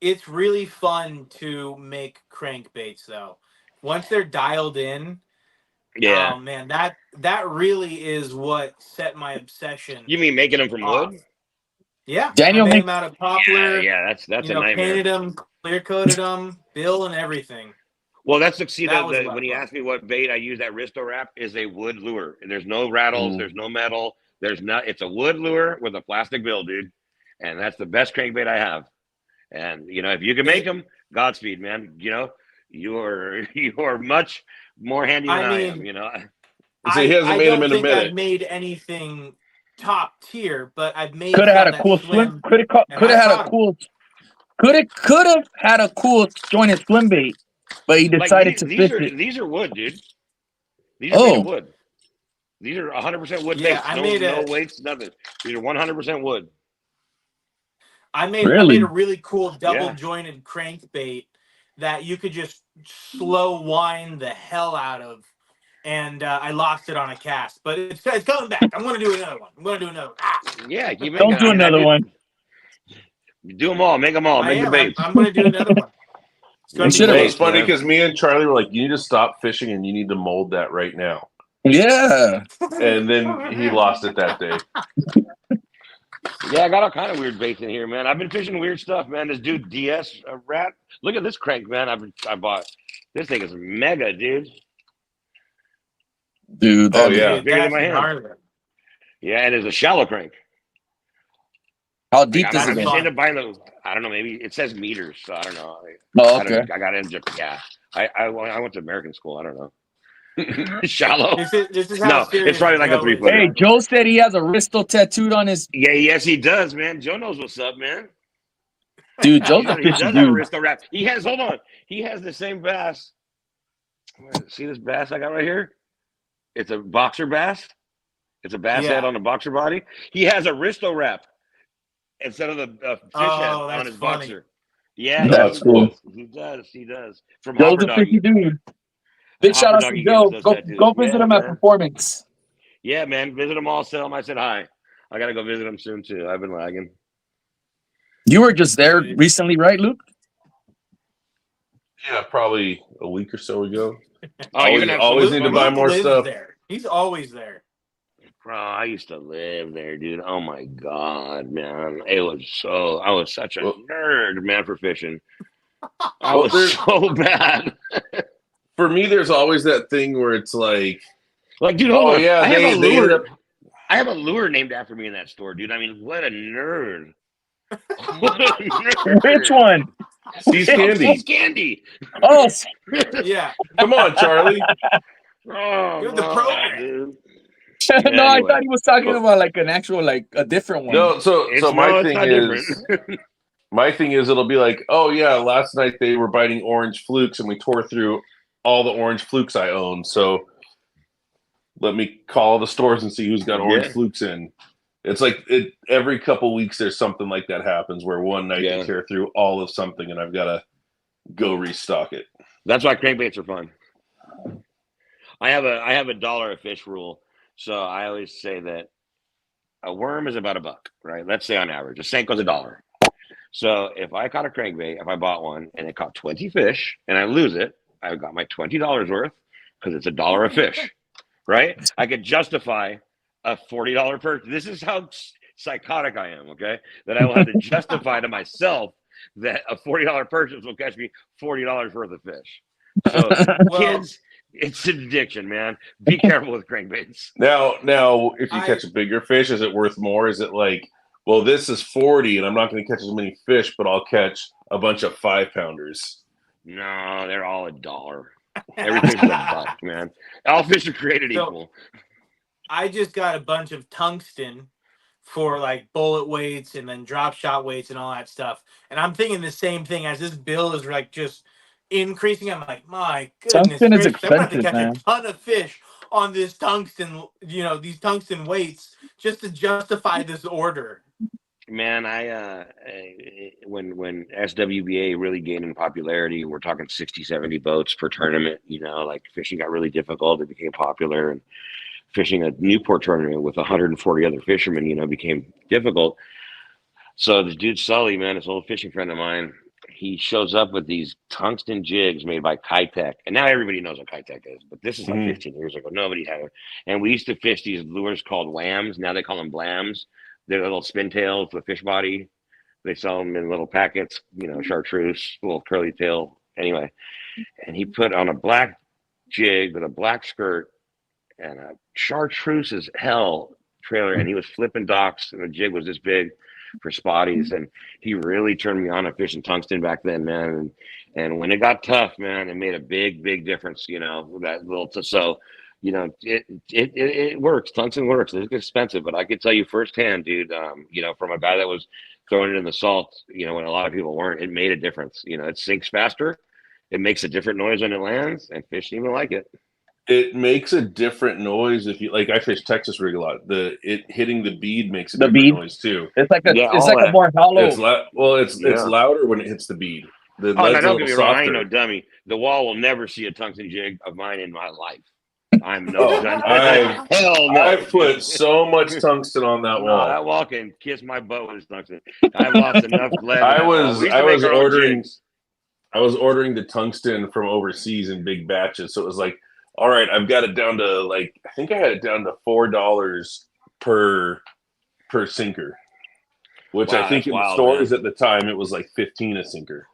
it's really fun to make crankbaits, though. once they're dialed in, Yeah. oh man, that really is what set my obsession You mean making them from off. wood? Yeah, I Daniel made makes them out of poplar. Yeah. That's You a know, nightmare. painted them, clear coated them, bill and everything. Well, that's the That was a lot when of you fun. ask me what bait I use, that Risto Rap is a wood lure. And there's no rattles, there's no metal, it's a wood lure with a plastic bill, dude. And that's the best crankbait I have. And you know, if you can make them, Godspeed, man. You know, you're much more handy than I am. You know, So he hasn't I made them don't in a think I've minute. made anything top tier, but I've made Could have had some a that cool swim. swim. Could have and I had a caught 'em. cool. Could have had a cool jointed swim bait, but he like decided to fish it. these are wood, dude. These are made of Oh, wood. These are 100% wood Yeah, baits. I No, made no a weights, nothing. These are 100% wood. I made really? a really cool double Yeah. jointed crankbait that you could just slow wind the hell out of, and I lost it on a cast, but it's coming back. I'm gonna do another one. Yeah, keep making. Don't do another one. Do them all. Make them all. Make the baits. I'm gonna do another one. It's gonna You be should Well, have. it's big. funny man. because me and Charlie were like, "You need to stop fishing and you need to mold that right now." Yeah. And then he lost it that day. Yeah, I got all kind of weird baits in here, man. I've been fishing weird stuff, man. This dude DS Rat. Look at this crank, man. I bought. This thing is mega, dude. Dude, Oh, that yeah. Dude, Bigger than that's my hand. gnarly. Yeah, and it's a shallow crank. How Like, deep does I it just go? ended up buying the. I don't know. Maybe it says meters, so I don't know. Oh, okay. I got into. Yeah, I went to American school. I don't know. Shallow. This is how No, it's serious probably like a Joe 3 is, footer. Hey, by the Joe way. said he has a Risto tattooed on his. Yeah, yes, he does, man. Joe knows what's up, man. Dude, Joe's a He fishy does have a dude. Risto Rap. He has. Hold on. He has the same bass. See this bass I got right here? It's a boxer bass. It's a bass head Yeah. on a boxer body. He has a Risto Rap instead of the fish head Oh, on that's his funny. boxer. Yeah, That's That's cool. He does. He does. From Joe's Hopper a fishy Doggy. dude. Big shout Hopper out to Doggy gave us Joe. those Go tattoos. visit Yeah, him at man. Performance. Yeah, man. Visit them all. Tell them I said hi. I gotta go visit them soon too. I've been lagging. You were just there recently, right, Luke? Yeah, probably a week or so ago. Oh, you're gonna have so always much need to fun buy with more lives stuff. there. He's always there. Bro, I used to live there, dude. Oh my god, man. I was such a nerd, man, for fishing. I was so bad. For me, there's always that thing where it's like, dude, hold on. yeah, I have a they ended lure. up. I have a lure named after me in that store, dude. I mean, what a nerd. What a nerd. Which one? Seas Candy. Seas Candy. Oh, Yeah. Come on, Charlie. Oh, You're the program. dude. no, I Anyway. thought he was talking about like an actual, like a different one. No, so It's my not thing different. is, it'll be like, oh yeah, last night they were biting orange flukes and we tore through all the orange flukes I own. So let me call the stores and see who's got orange flukes in. It's like every couple weeks there's something like that happens where one night they tear through all of something and I've got to go restock it. That's why crankbaits are fun. I have a $1 a fish rule. So I always say that a worm is about $1, right? Let's say on average. A Senko's $1. So if I caught a crankbait, if I bought one and it caught 20 fish and I lose it, I got my $20 worth because it's $1 a fish, right? I could justify a $40 purchase. This is how psychotic I am, okay? That I will have to justify to myself that a $40 purchase will catch me $40 worth of fish. So kids, it's an addiction, man. Be careful with crankbaits. Now, if you catch a bigger fish, is it worth more? Is it like, well, this is 40 and I'm not going to catch as many fish, but I'll catch a bunch of 5-pounders? No, they're all $1. Everything's $1, man. All fish are created equal. I just got a bunch of tungsten for like bullet weights and then drop shot weights and all that stuff. And I'm thinking the same thing as this bill is like just increasing. I'm like, my goodness Tungsten is gracious, I'm going to have to expensive, catch man. a ton of fish on this tungsten, these tungsten weights just to justify this order. Man, when SWBA really gained in popularity, we're talking 60, 70 boats per tournament, like fishing got really difficult. It became popular, and fishing a Newport tournament with 140 other fishermen, became difficult. So this dude, Sully, man, this old fishing friend of mine, he shows up with these tungsten jigs made by Kitech, and now everybody knows what Kitech is. But this is like 15 years ago. Nobody had it. And we used to fish these lures called lambs. Now they call them blams. They're little spin tails with a fish body. They sell them in little packets. You know, chartreuse, little curly tail. Anyway, and he put on a black jig with a black skirt and a chartreuse as hell trailer, and he was flipping docks, and the jig was this big for spotties, and he really turned me on to fishing tungsten back then, man. And when it got tough, man, it made a big difference, you know, that little so you know, it works. Tungsten works. It's expensive, but I could tell you firsthand, dude, you know, from a guy that was throwing it in the salt, you know, when a lot of people weren't, it made a difference. You know, it sinks faster, it makes a different noise when it lands, and fish even like it. It makes a different noise if you like. I fish Texas rig a lot. It hitting the bead makes a The different bead? noise too. It's like a, Yeah, it's all like a that. more hollow. It's Yeah. louder when it hits the bead. The Oh, lead's no, a don't little get me wrong. I ain't no softer. dummy. The wall will never see a tungsten jig of mine in my life. I'm no Oh, gun. I've- Hell no. I've put so much tungsten on that No, wall. that wall can kiss my butt with its tungsten. I've lost enough lead. I in that wall. was- We used I to make was our own ordering- jigs. I was ordering the tungsten from overseas in big batches, so it was like, all right, I've got it down to like, I think I had it down to $4 per sinker, which Wow, I think that's in the wild, stores man. at the time it was like 15 a sinker.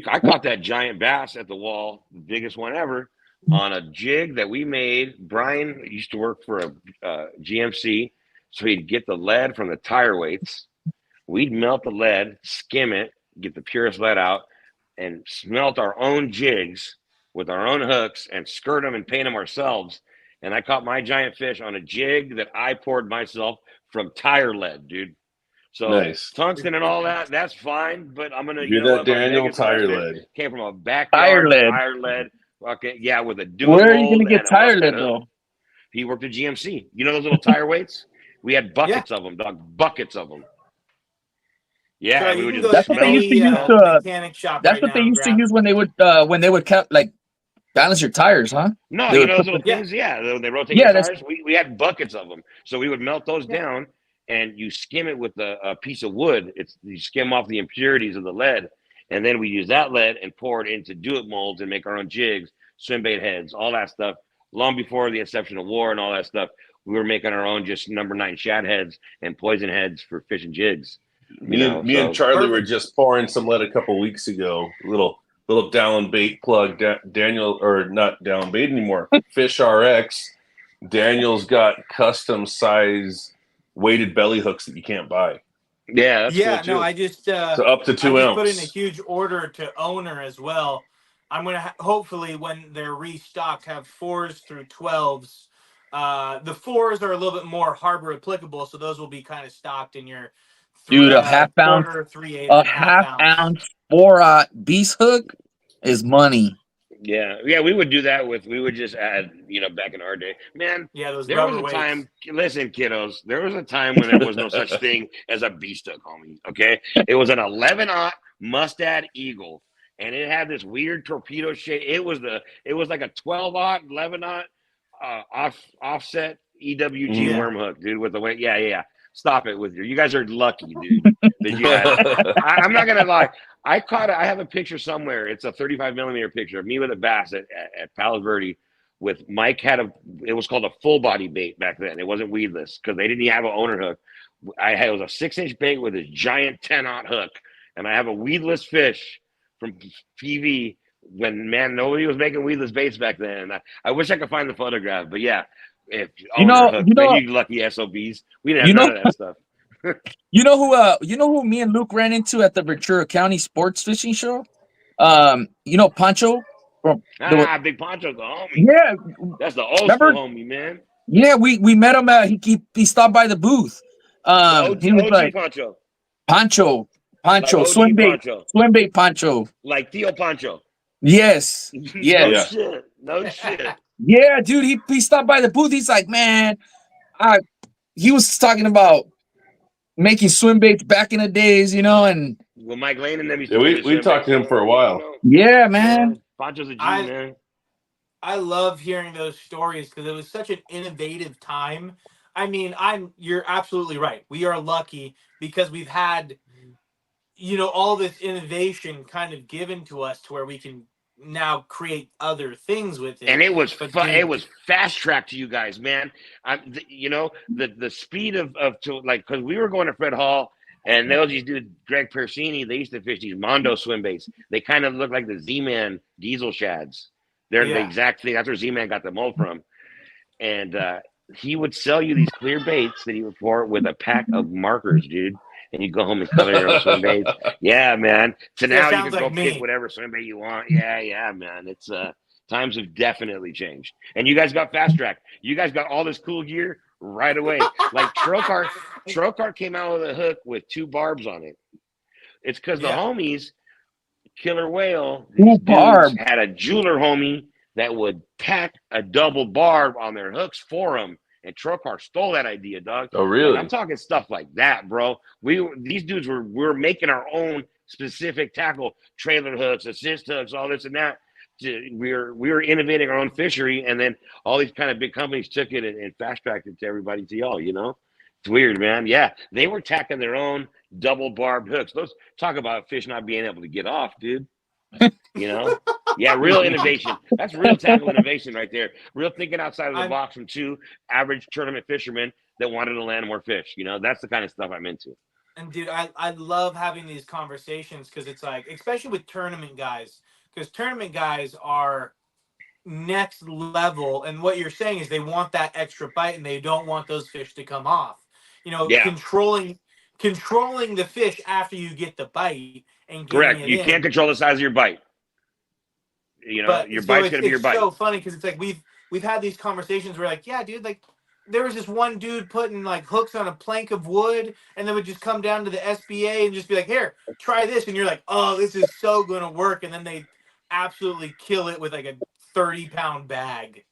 I caught that giant bass at the wall, the biggest one ever, on a jig that we made. Brian used to work for a GMC, so he'd get the lead from the tire weights. We'd melt the lead, skim it, get the purest lead out, and smelt our own jigs with our own hooks and skirt them and paint them ourselves. And I caught my giant fish on a jig that I poured myself from tire lead, dude. So Nice. tungsten and all that, that's fine. But I'm gonna, You're you know, that what, my Daniel biggest tire fish lead. came from a backyard tire lead. Okay, yeah, with a dual Where are you mold gonna get and a tire musket lead hook. though? He worked at GMC. You know those little tire weights? We had buckets of them, dog. Buckets of them. Yeah, So we you would can just go That's to what they smell used to any use to. mechanic shop That's right what they now and used to grab use when they would like balance your tires, huh? No, They you would know those put little the, things? Yeah, they rotate yeah, your that's tires. We had buckets of them. So we would melt those down and you skim it with a piece of wood. You skim off the impurities of the lead. And then we use that lead and pour it into do-it molds and make our own jigs, swim bait heads, all that stuff. Long before the inception of war and all that stuff, we were making our own just number 9 shad heads and poison heads for fishing jigs. Me and Charlie were just pouring some lead a couple weeks ago. Little Dallin bait plug. Daniel, or not Dallin bait anymore. Fish RX. Daniel's got custom size weighted belly hooks that you can't buy. Yeah, that's cool too. no, I just So up to 2 I ounce. just put in a huge order to Owner as well. I'm gonna hopefully when they're restocked have 4s through 12s. The 4s are a little bit more harbor applicable, so those will be kind of stocked in your dude, a half ounce, quarter, 3/8, a and half ounce. ounce 4-aught beast hook is money. Yeah, we would do that we would just add, you know, back in our day. Man, Yeah, those there rubber was a weights. time, listen, kiddos, there was a time when there was no such thing as a beast hook, homie, okay? It was an 11-aught Mustad Eagle, and it had this weird torpedo shape. It was like a 12-aught, 11-aught offset EWG worm hook, dude, with the weight. Yeah. Stop it with you guys are lucky, dude, that you had I'm not going to lie. I have a picture somewhere. It's a 35 millimeter picture of me with a bass at Palos Verde with Mike it was called a full body bait back then. It wasn't weedless because they didn't have an owner hook. It was a 6-inch bait with this giant 10-aught hook. And I have a weedless fish from PV when, man, nobody was making weedless baits back then. I wish I could find the photograph, but yeah. If owner hook, man, you lucky SOBs. We didn't have none of that stuff. You know who me and Luke ran into at the Ventura County Sports Fishing Show? You know Pancho from Big Pancho, the homie. Yeah, that's the old school homie, man. Yeah, we met him at he stopped by the booth. He was like Pancho, swim bait Pancho, like Theo Pancho. Yes. No shit. Yeah, dude, he stopped by the booth. He's like, man, he was talking about making swim baits back in the days, you know, and well, Mike Lane and them used to we talked to him for a while. Yeah, man. Pancho's a G, man. I love hearing those stories because it was such an innovative time. I mean, you're absolutely right. We are lucky because we've had all this innovation kind of given to us to where we can now create other things with it. And it was But fun. dude, It was fast track to you guys, man. The speed of to like, because we were going to Fred Hall, and there was these dude Greg Persini. They used to fish these Mondo swim baits. They kind of look like the Z-Man diesel shads. They're the exact thing. That's where Z-Man got the mold from. And he would sell you these clear baits that he would pour with a pack of markers, dude. And you go home and color your own swim baits. Yeah, man. So now you can go pick whatever swim bait you want. Yeah, man. It's times have definitely changed. And you guys got fast track. You guys got all this cool gear right away. Like Trokar came out with a hook with 2 barbs on it. It's because the homies, Killer Whale, these dudes had a jeweler homie that would pack a double barb on their hooks for them. And Trokar stole that idea, dog. Oh, really? Like, I'm talking stuff like that, bro. These dudes were making our own specific tackle, trailer hooks, assist hooks, all this and that. We were innovating our own fishery, and then all these kind of big companies took it and fast tracked it to everybody, to y'all. It's weird, man. Yeah, they were tacking their own double barbed hooks. Those talk about fish not being able to get off, dude. Yeah, real innovation. That's real tackle innovation right there. Real thinking outside of the box from 2 average tournament fishermen that wanted to land more fish. That's the kind of stuff I'm into. And dude, I love having these conversations because it's like, especially with tournament guys, because tournament guys are next level. And what you're saying is they want that extra bite and they don't want those fish to come off. Controlling the fish after you get the bite and correct. You can't control the size of your bite. Your bite's gonna be your bite. It's so funny because it's like we've had these conversations where like, yeah, dude, like there was this one dude putting like hooks on a plank of wood, and they would just come down to the SBA and just be like, here, try this, and you're like, oh, this is so gonna work, and then they absolutely kill it with like a 30-pound bag.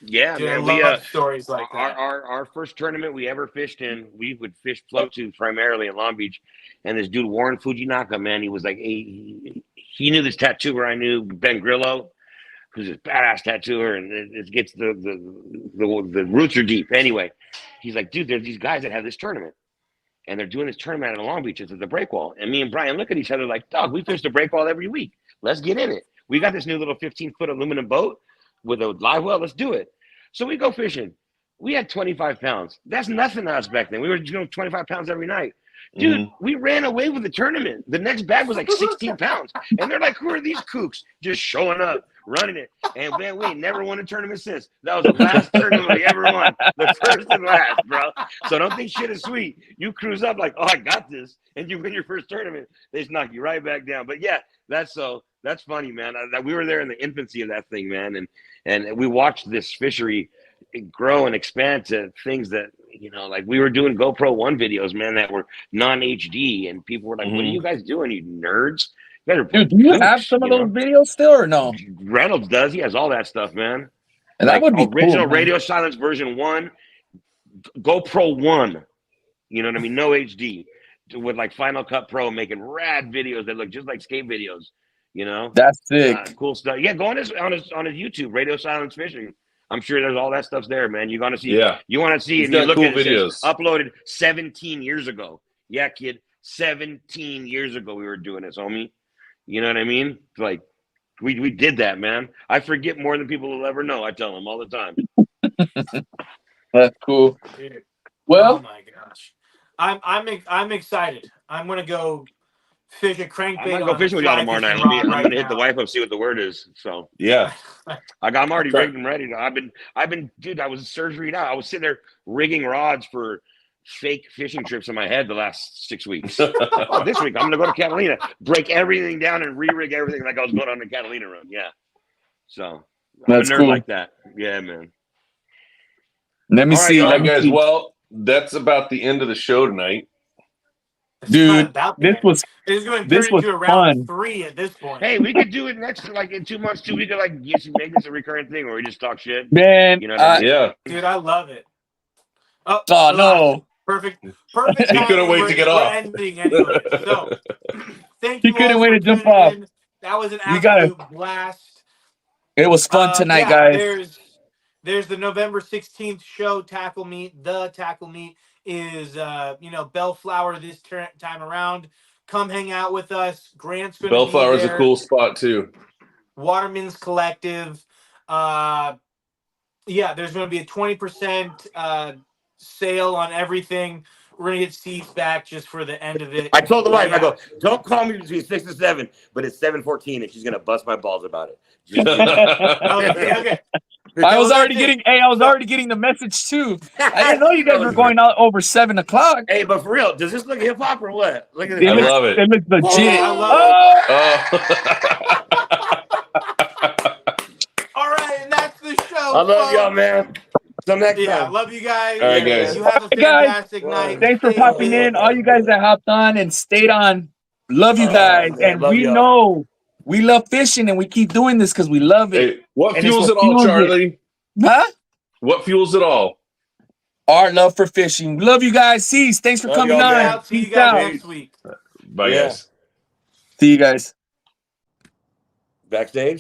Yeah, dude, man. I love stories like that. Our first tournament we ever fished in, we would fish float tubes primarily in Long Beach, and this dude Warren Fujinaka, man, he was like, he knew this tattooer I knew, Ben Grillo, who's a badass tattooer, and it gets the roots are deep. Anyway, he's like, dude, there's these guys that have this tournament, and they're doing this tournament in Long Beach. It's at the breakwall, and me and Brian look at each other like, dog, we fish the breakwall every week. Let's get in it. We got this new little 15-foot aluminum boat with a live well. Let's do it. So we go fishing. We had 25 pounds. That's nothing to us back then. We were doing 25 pounds every night. Dude, we ran away with the tournament. The next bag was like 16 pounds. And they're like, who are these kooks? Just showing up, running it. And man, we ain't never won a tournament since. That was the last tournament we ever won. The first and last, bro. So don't think shit is sweet. You cruise up like, oh, I got this. And you win your first tournament. They just knock you right back down. But yeah, that's funny, man. We were there in the infancy of that thing, man. And we watched this fishery grow and expand to things that, like we were doing GoPro 1 videos, man, that were non-HD, and people were like, what are you guys doing, you nerds? Dude, do you have some of those videos still or no? Reynolds does. He has all that stuff, man. And that would be original cool, Radio Silence version 1, GoPro 1, you know what I mean? No HD, with like Final Cut Pro, making rad videos that look just like skate videos, That's sick. Cool stuff. Yeah, go on his YouTube, Radio Silence Fishing. I'm sure there's all that stuff's there, man. You're gonna see. Yeah. You want to see, and you look at it, videos. Says, uploaded 17 years ago. Yeah, kid. 17 years ago we were doing this, homie. You know what I mean? Like, we did that, man. I forget more than people will ever know. I tell them all the time. That's cool. Dude. Well, oh my gosh, I'm excited. I'm gonna go fish a crankbait. I'm gonna go fishing with y'all tomorrow night. I'm gonna hit the wife up, see what the word is. So yeah, I'm already rigged and ready. I've been, dude. I was surgeryed out. I was sitting there rigging rods for fake fishing trips in my head the last 6 weeks. This week I'm gonna go to Catalina, break everything down, and re-rig everything like I was going on the Catalina run. Yeah. So that's I'm a nerd cool. like that. Yeah, man. Let me see. All right, guys. Well, that's about the end of the show tonight. Dude, this was round 3 at this point. Hey, we could do it next, like in 2 months too. We could like make this a recurrent thing where we just talk shit. Man, yeah, dude, I love it. Oh no! Perfect. He couldn't wait to get off. Ending anyway. So, thank you. He couldn't wait to jump off. That was an absolute blast. It was fun tonight, guys. There's the November 16th show, Tackle Meet. The Tackle Meet is, Bellflower this time around. come hang out with us. Grant's going to be Bellflower's there. a cool spot too. Waterman's Collective. Yeah, there's going to be a 20% sale on everything. We're going to get seats back just for the end of it. I told the wife, Yeah. I go, don't call me between 6 and 7, but it's 7:14, and she's gonna bust my balls about it. Okay. I was Well, already that's it. getting the message too. I didn't know you guys were going out over 7 o'clock. Hey, but for real, does this look hip hop or what? Look at It this. I looks- love it. It looks legit. I love All right, and that's the show. I love y'all, man. Till next Yeah, time. love you guys. All right, guys. You have a Hey, guys. fantastic night. Thanks for Stay popping fit. in. All you guys that hopped on and stayed on. Love you guys. man, And love we y'all. know we love fishing and we keep doing this because we love it. Hey, what And it's fuels what it all, fuels it. Charlie? Huh? What fuels it all? Our love for fishing. Love you guys. Cease. Thanks for Love coming y'all, on. man. I'll see you Peace guys out. next week. Bye, Yeah. guys. See you guys. Backstage.